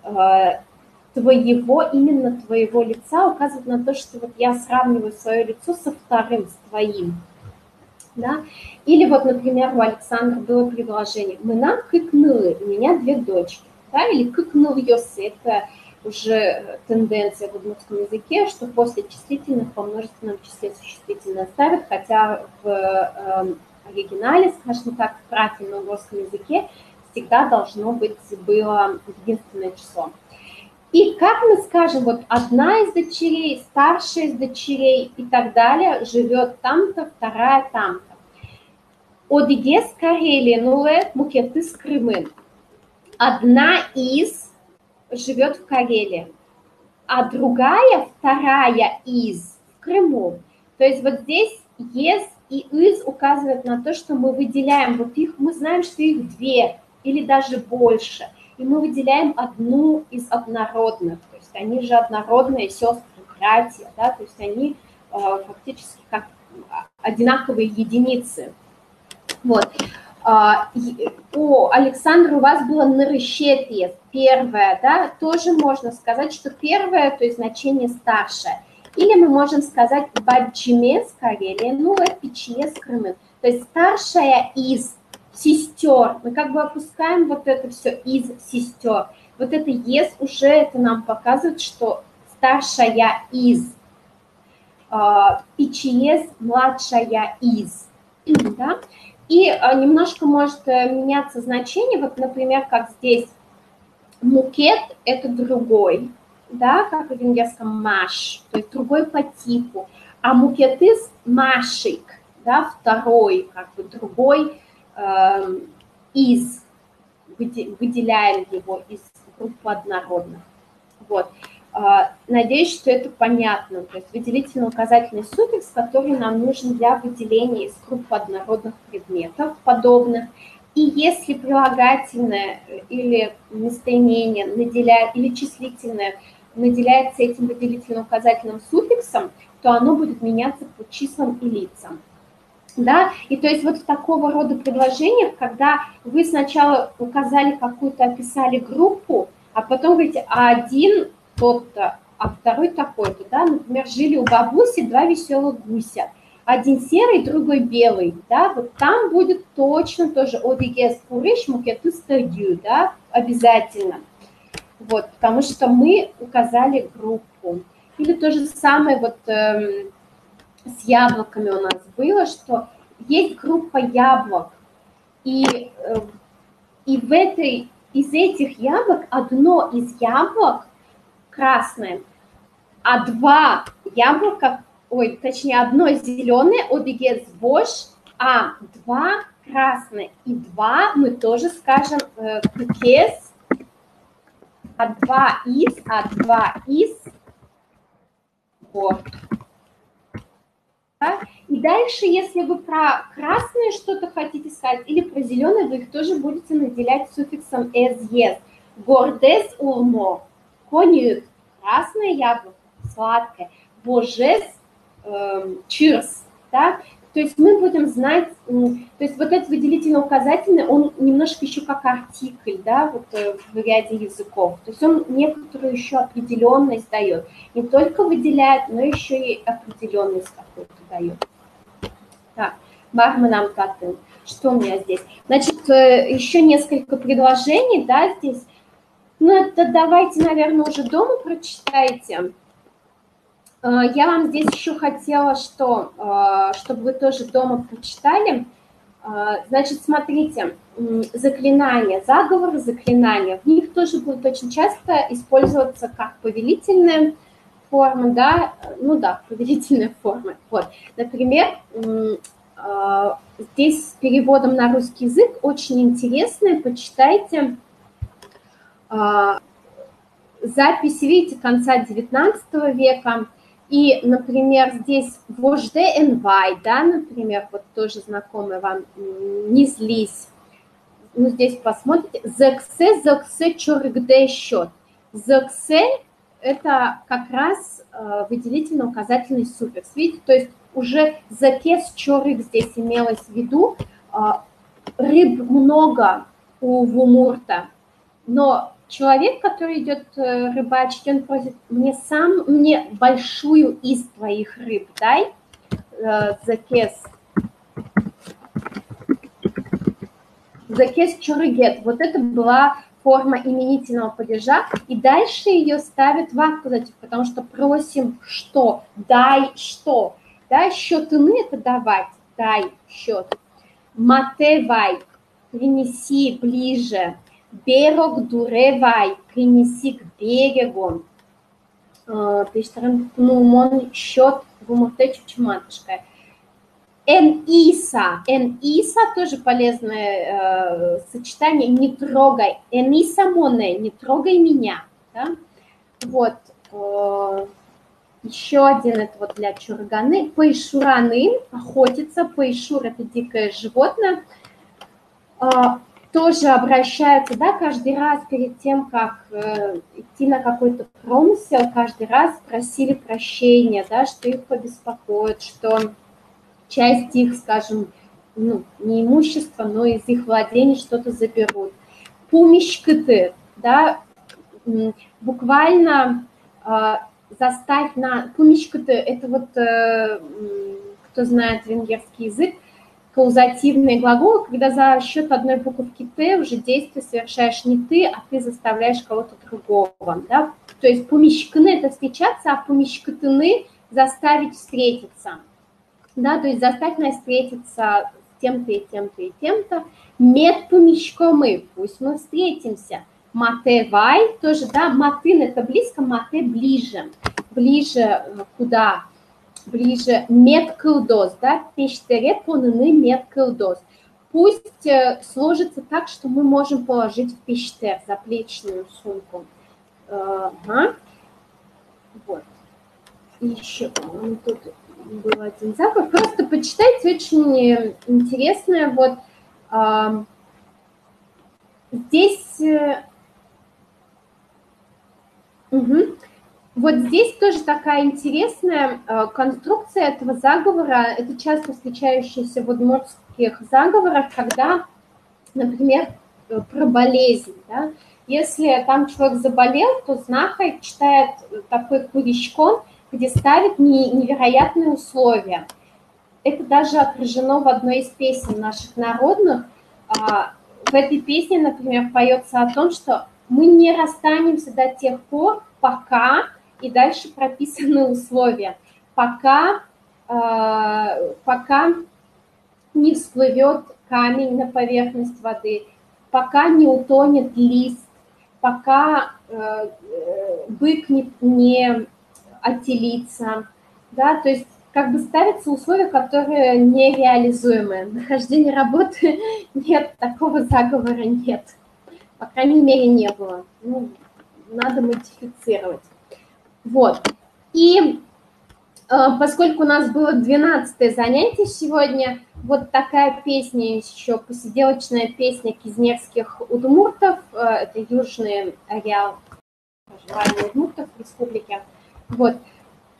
твоего, именно твоего лица указывает на то, что вот я сравниваю свое лицо со вторым, с твоим. Да? Или вот, например, у Александра было предложение: мы нам кыкнули, у меня две дочки. Да? Или кыкнул Йосы, это уже тенденция в удмуртском языке, что после числительных во множественном числе существительное ставят, хотя в оригинале, скажем так, в правильном русском языке всегда должно быть было единственное число. И как мы скажем, вот одна из дочерей, старшая из дочерей и так далее живет там-то, вторая там-то. Одигес Карелия, нуле мукеты с Крымы. Одна из живет в Карелии, а другая, вторая из в Крыму. То есть вот здесь «ес» и «из» указывают на то, что мы выделяем вот их, мы знаем, что их две или даже больше, и мы выделяем одну из однородных, то есть они же однородные сестры, братья, да, то есть они фактически как одинаковые единицы. Вот. У Александра у вас было нарышетие, первое, да, тоже можно сказать, что первое, то есть значение старшее. Или мы можем сказать баджиме с Карелии, ну, пичье с Крымы. То есть старшая из сестер. Мы как бы опускаем вот это все из сестер. Вот это ес уже это нам показывает, что старшая из. Пичье младшая из. Да? И немножко может меняться значение, вот, например, как здесь мукет – это другой, да, как в венгерском маш, то есть другой по типу, а мукетыс – машик, да, второй, как бы другой из, выделяем его из группы однородных. Вот. Надеюсь, что это понятно. То есть выделительно-указательный суффикс, который нам нужен для выделения из группы однородных предметов подобных. И если прилагательное или местоимение наделяет, или числительное наделяется этим выделительно-указательным суффиксом, то оно будет меняться по числам и лицам. Да, и то есть вот в такого рода предложениях, когда вы сначала указали какую-то, описали группу, а потом говорите, а один тот-то, а второй такой-то, да, например, жили у бабуси два веселых гуся, один серый, другой белый, да, вот там будет точно тоже «Одигес пурыш мукетус тагю», да, обязательно, вот, потому что мы указали группу. Или то же самое вот с яблоками у нас было, что есть группа яблок, и из этих яблок одно из яблок красное, а два яблока, ой, точнее, одно зеленое, одигец бош, а два красные. И два мы тоже скажем кукес, а два из, вот. Да? И дальше, если вы про красное что-то хотите сказать или про зеленое, вы их тоже будете наделять суффиксом «es». Гордес урмо, конюк, красное яблоко, сладкое, божес, чирс, да? То есть мы будем знать, то есть вот этот выделительно-указательный, он немножко еще как артикль, да, вот в ряде языков. То есть он некоторую еще определенность дает. Не только выделяет, но еще и определенность какую-то дает. Так, барменам татын. Что у меня здесь? Значит, еще несколько предложений, да, здесь. Ну, это давайте, наверное, уже дома прочитайте. Я вам здесь еще хотела, чтобы вы тоже дома прочитали. Значит, смотрите, заклинания, заговоры, заклинания, в них тоже будут очень часто использоваться как повелительная форма, да, ну да, повелительная форма. Вот, например, здесь с переводом на русский язык очень интересное, почитайте запись, видите, конца 19 века. И, например, здесь «вожде энвай», да, например, вот тоже знакомый вам, «не злись». Ну, здесь посмотрите, «зексе чоргде счет». «Зексе» – это как раз выделительно-указательный суффикс. Видите, то есть уже «закес чорык» здесь имелось в виду. Рыб много у вумурта, но человек, который идет рыбачить, он просит, мне большую из твоих рыб дай, закес чурыгет. Вот это была форма именительного падежа, и дальше ее ставят в аккузатив, потому что просим что, дай что, да, счетыны это давать, дай счет, матевай, принеси ближе, берег дуревай, принеси к берегу. Пишем счет в умурте чучматышка. Эниса тоже полезное сочетание. Не трогай. Эниса моне, не трогай меня. Да? Вот. Еще один, это вот для чурганы. Пайшураны, охотиться. Пайшур – это дикое животное. Тоже обращаются, да, каждый раз перед тем, как идти на какой-то промысел, каждый раз просили прощения, да, что их побеспокоит, что часть их, скажем, ну, не имущества, но из их владений что-то заберут. Пумишкыты, да, буквально заставь на... Пумишкыты – это вот, кто знает венгерский язык, каузативные глаголы, когда за счет одной буковки «т» уже действие совершаешь не ты, а ты заставляешь кого-то другого. Да? То есть пумишкыны – это встречаться, а пумишкытыны – заставить встретиться. Да? То есть заставь нас встретиться с тем-то и тем-то и тем-то. Мет пумишкомы, пусть мы встретимся. Матевай тоже, да, матын – это близко, мате – ближе. Ближе куда? Ближе медкылдос, да, пештере поныны медкылдос. Пусть сложится так, что мы можем положить в пештер, заплечную сумку. Ага. Вот. И еще, тут был один заговор. Просто почитайте, очень интересное. Вот здесь... Угу. Вот здесь тоже такая интересная конструкция этого заговора. Это часто встречающаяся в удмуртских заговорах, когда, например, про болезнь. Да? Если там человек заболел, то знахарь читает такой куричкон, где ставит невероятные условия. Это даже отражено в одной из песен наших народных. В этой песне, например, поется о том, что мы не расстанемся до тех пор, пока, и дальше прописаны условия, пока не всплывет камень на поверхность воды, пока не утонет лист, пока бык не отелится, да, то есть как бы ставятся условия, которые нереализуемы. Нахождение работы нет, такого заговора нет. По крайней мере, не было. Ну, надо модифицировать. Вот. И поскольку у нас было 12-е занятие сегодня, вот такая песня еще, посиделочная песня кизнерских удмуртов, это южный ареал проживания удмуртов в республике. Вот.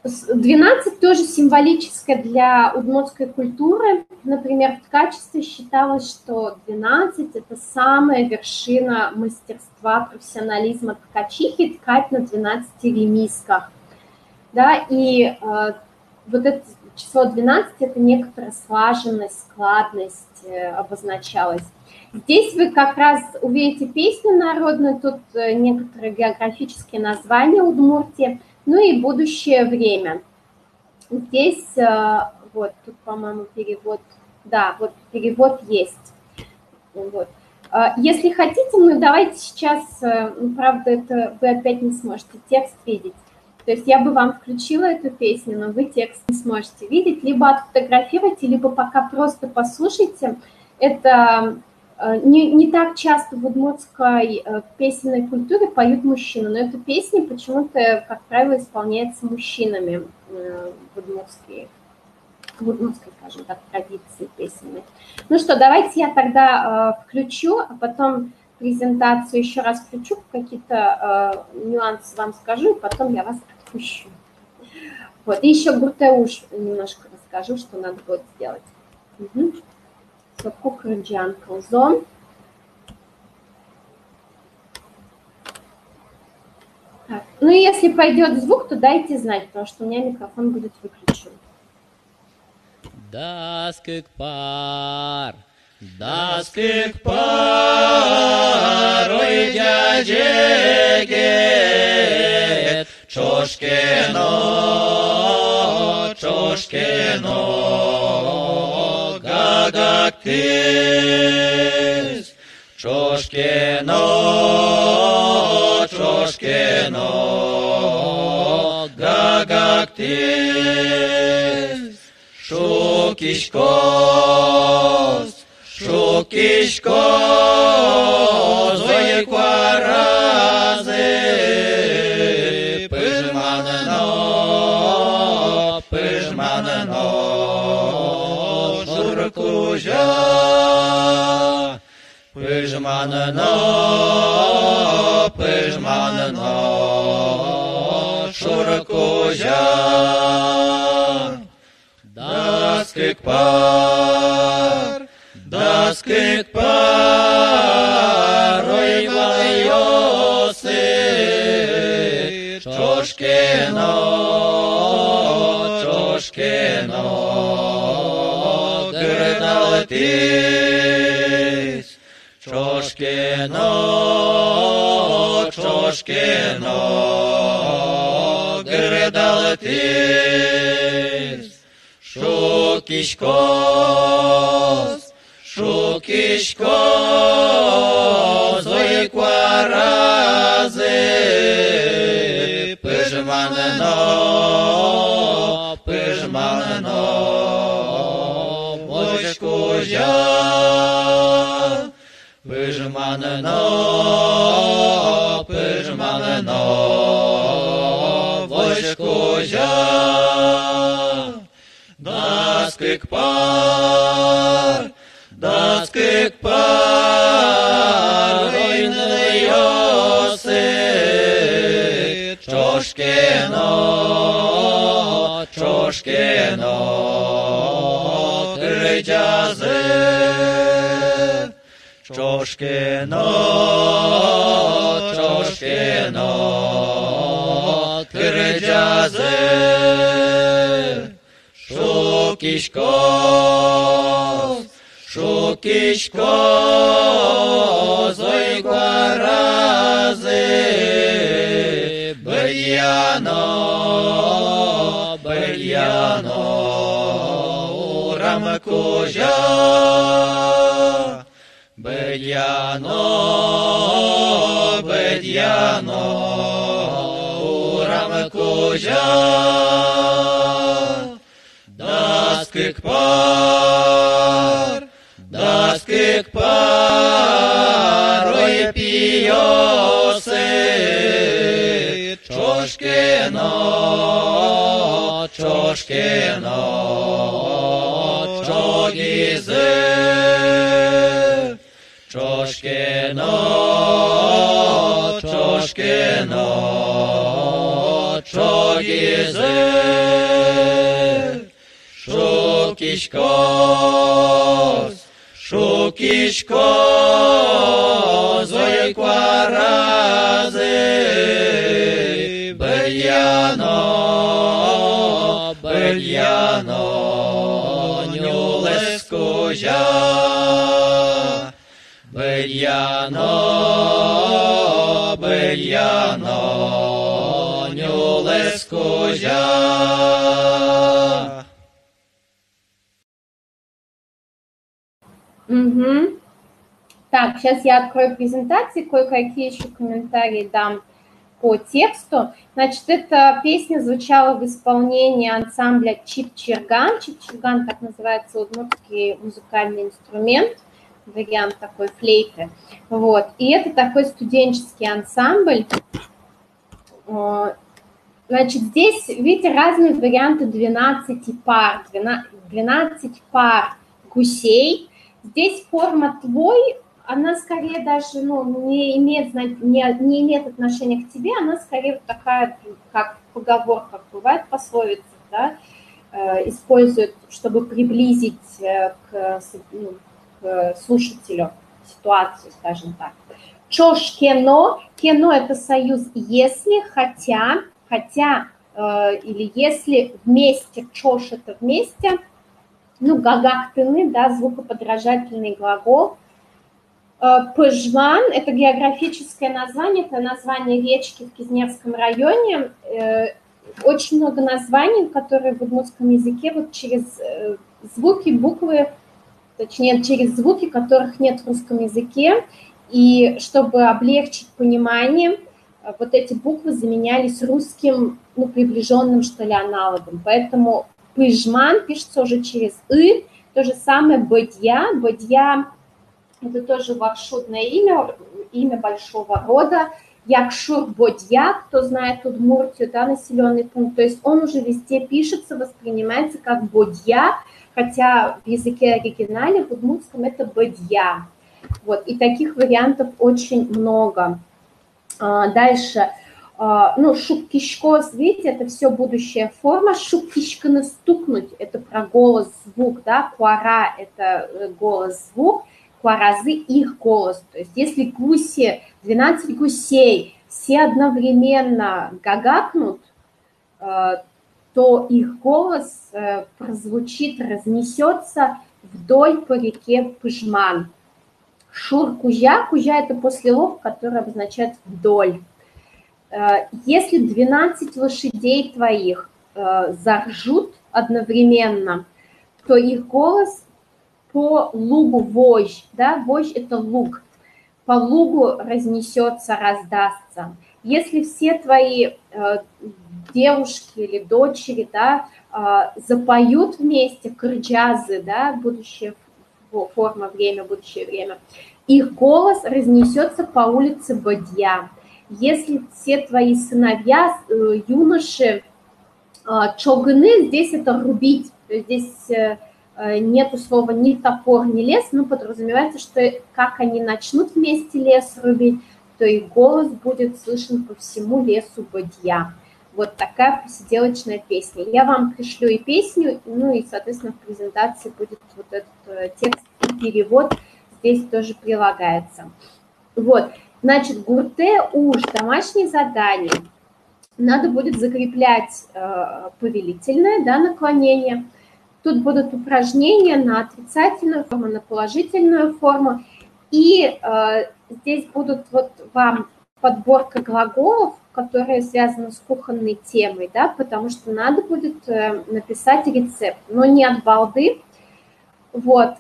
12 тоже символическое для удмуртской культуры. Например, в ткачестве считалось, что 12 – это самая вершина мастерства, профессионализма ткачихи, ткать на 12 ремисках. Да, и вот это число 12 – это некоторая слаженность, складность обозначалась. Здесь вы как раз увидите песню народную, тут некоторые географические названия Удмуртии, ну и будущее время. Здесь, вот, тут, по-моему, перевод, да, вот перевод есть. Вот. Если хотите, ну давайте сейчас, правда, это вы опять не сможете текст видеть. То есть я бы вам включила эту песню, но вы текст не сможете видеть, либо отфотографируйте, либо пока просто послушайте. Это не так часто в удмуртской песенной культуре поют мужчины, но эта песня почему-то, как правило, исполняется мужчинами в удмуртской, скажем так, традиции песенной. Ну что, давайте я тогда включу, а потом презентацию еще раз включу, какие-то нюансы вам скажу, и потом я вас отпущу. Вот, и еще гуртеуш немножко расскажу, что надо будет сделать. Угу. Кукрыджан колзон. Так. Ну и если пойдет звук, то дайте знать, потому что у меня микрофон будет выключен. Daskik par, ой дядеге, чошкено, гагактис, чошкено, гагактис. Шукишкос, ой кваразы, пыжманно, шуркужа, пыжманно, шуркужа. Daskik par, oi valiosi, čoškeno, grdaltis, čoškeno, grdaltis. Шукишкос, ой кваразы, пыжманно, вочкужа, пыжманно, вочкужа. Daskik par, oi nliosi, čoškeno, Чошкино, чошкино, кырджазы, шукишкос, шукишкос, ой кваразы, бельяно, бельяно, урам кожа. Бедьяно, бедьяно, урам кожа, даскик пар, ой пьёсы, чошкино, чошкино, чогизы. Чошкино, чошкино, чогизы, шукишкос, шукишкос, ой кваразы, бельяно, бельяно, нюлес кожа. Бельяно, бельяно, нюлес кожа. Угу. Так, сейчас я открою презентацию, кое-какие еще комментарии дам по тексту. Значит, эта песня звучала в исполнении ансамбля Чипчирган. Чипчирган, так называется удмуртский музыкальный инструмент, вариант такой флейты. Вот. И это такой студенческий ансамбль. Значит, здесь, видите, разные варианты 12 пар. 12 пар гусей. Здесь форма «твой», она скорее даже не имеет отношения к тебе, она скорее вот такая, как поговорка, бывает пословица, да, используют, чтобы приблизить к слушателю ситуацию, скажем так. Чош кено. Кено – это союз «если», хотя или если вместе. Чош – это вместе. Гагактыны, да, звукоподражательный глагол. Пыжван – это географическое название, это название речки в Кизнерском районе. Очень много названий, которые в удмуртском языке вот через звуки, буквы, точнее, через звуки, которых нет в русском языке. И чтобы облегчить понимание, вот эти буквы заменялись русским, приближенным, что ли, аналогом. Поэтому пыжман пишется уже через «ы». То же самое бадья. Бадья – это тоже варшудное имя большого рода. Якшур Бодья, кто знает Удмуртию, да, населенный пункт. То есть он уже везде пишется, воспринимается как Бодья, хотя в языке оригинале, в удмуртском, это Бодья. Вот, и таких вариантов очень много. Дальше. Шуккишкос, видите, это все будущая форма. Шуккишканы стукнуть, это про голос-звук, да. Куара – это голос-звук. Куаразы – их голос. То есть если гуси, 12 гусей, все одновременно гагакнут, то их голос прозвучит, разнесется вдоль по реке Пыжман. Шур-кужа. Кужа – это послелог, который обозначает вдоль. Если 12 лошадей твоих заржут одновременно, то их голос по лугу вожь, да, вожь – это луг, по лугу разнесется, раздастся. Если все твои девушки или дочери, да, запоют вместе кырджазы, да, будущая форма, время, будущее время, их голос разнесется по улице Бодья. Если все твои сыновья, юноши, чогыны, здесь это рубить, то есть здесь нету слова ни топор, ни лес, но подразумевается, что как они начнут вместе лес рубить, то их голос будет слышен по всему лесу Бодья. Вот такая посиделочная песня. Я вам пришлю и песню, и, соответственно, в презентации будет вот этот текст и перевод с здесь тоже прилагается. Вот, значит, гурте уж, домашнее задание. Надо будет закреплять повелительное, да, наклонение. Тут будут упражнения на отрицательную форму, на положительную форму. И здесь будут вот вам подборка глаголов, которые связаны с кухонной темой, да, потому что надо будет написать рецепт, но не от балды. Вот.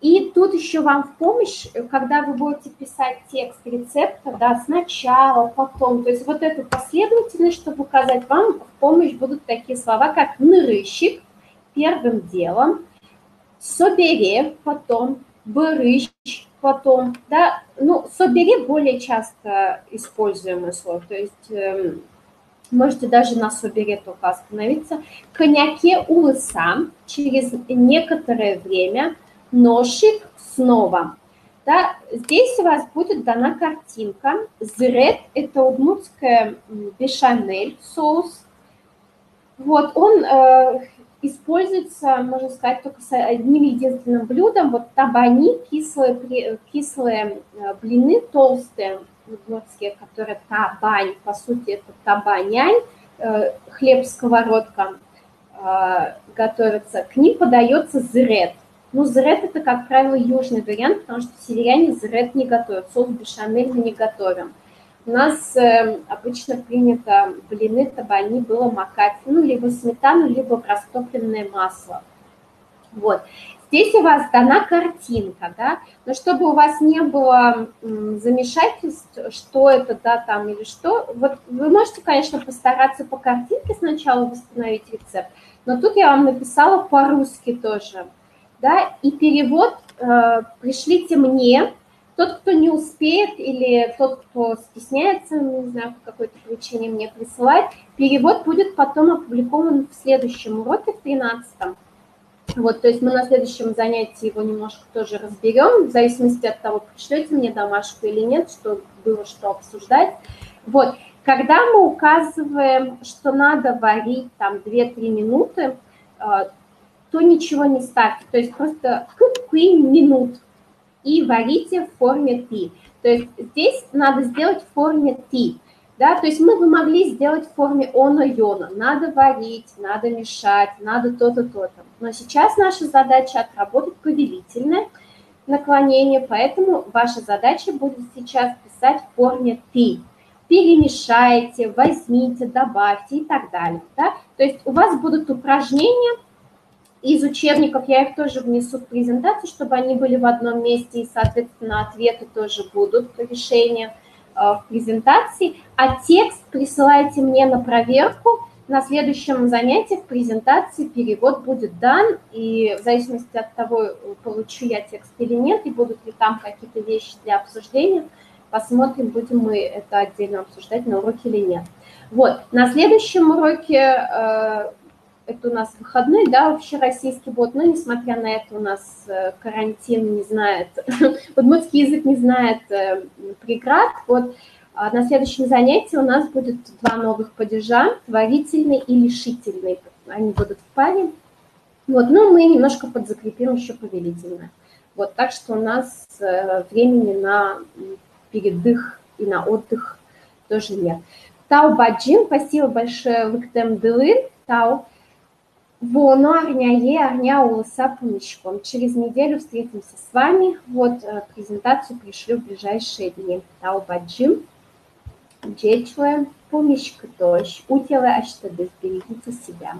И тут еще вам в помощь, когда вы будете писать текст рецепта, да, сначала, потом, то есть вот эту последовательность, чтобы указать, вам в помощь будут такие слова, как «нырыщик» первым делом, «собере» потом, «бырыщ» потом, да, ну, «собере» более часто используемое слово, то есть можете даже на «собере» только остановиться, «коньяке у лыса» через некоторое время, «ношик» снова. Да, здесь у вас будет дана картинка. Зрет – это удмуртская бешамель, соус. Вот, он используется, можно сказать, только с одним единственным блюдом. Вот табани, кислые блины, толстые, удмуртские, которые табань, по сути, это табанянь, хлеб-сковородка готовится. К ним подается зрет. Ну, зрет – это, как правило, южный вариант, потому что северяне зрет не готовят, соус бешамель мы не готовим. У нас обычно принято блины, табани было макать, ну, либо сметану, либо в растопленное масло. Вот. Здесь у вас дана картинка, да, но чтобы у вас не было замешательств, что это, да, там или что, вот вы можете, конечно, постараться по картинке сначала восстановить рецепт, но тут я вам написала по-русски тоже. Да, и перевод пришлите мне. Тот, кто не успеет или тот, кто стесняется, не знаю, по какой-то причине мне присылать, перевод будет потом опубликован в следующем уроке, в 13-м. Вот, то есть мы на следующем занятии его немножко тоже разберем, в зависимости от того, пришлете мне домашку или нет, что было что обсуждать. Вот, когда мы указываем, что надо варить там 2-3 минуты, то ничего не ставьте, то есть просто минут и варите в форме ты. То есть здесь надо сделать в форме ты, да, то есть мы бы могли сделать в форме оно-йоно, надо варить, надо мешать, надо то-то, то-то. Но сейчас наша задача отработать повелительное наклонение, поэтому ваша задача будет сейчас писать в форме ты. Перемешайте, возьмите, добавьте и так далее, да. То есть у вас будут упражнения из учебников, я их тоже внесу в презентацию, чтобы они были в одном месте, и, соответственно, ответы тоже будут, решения в презентации. А текст присылайте мне на проверку. На следующем занятии в презентации перевод будет дан, и в зависимости от того, получу я текст или нет, и будут ли там какие-то вещи для обсуждения, посмотрим, будем мы это отдельно обсуждать на уроке или нет. Вот, на следующем уроке... Это у нас выходной, да, общероссийский будет, но несмотря на это у нас карантин не знает, удмуртский язык не знает преград. Вот на следующем занятии у нас будет 2 новых падежа, творительный и лишительный. Они будут в паре. Вот, но мы немножко подзакрепим еще повелительное. Вот, так что у нас времени на передых и на отдых тоже нет. Тау Баджин, спасибо большое, Лыктем Дылы, Тау. Воно, Арняе, Арня, Улыса, Пумичком. Через неделю встретимся с вами. Вот презентацию пришлю в ближайшие дни. Таубаджим, Джечуэ, Пумичка, Дождь, Утилы, Аштады. Берегите себя.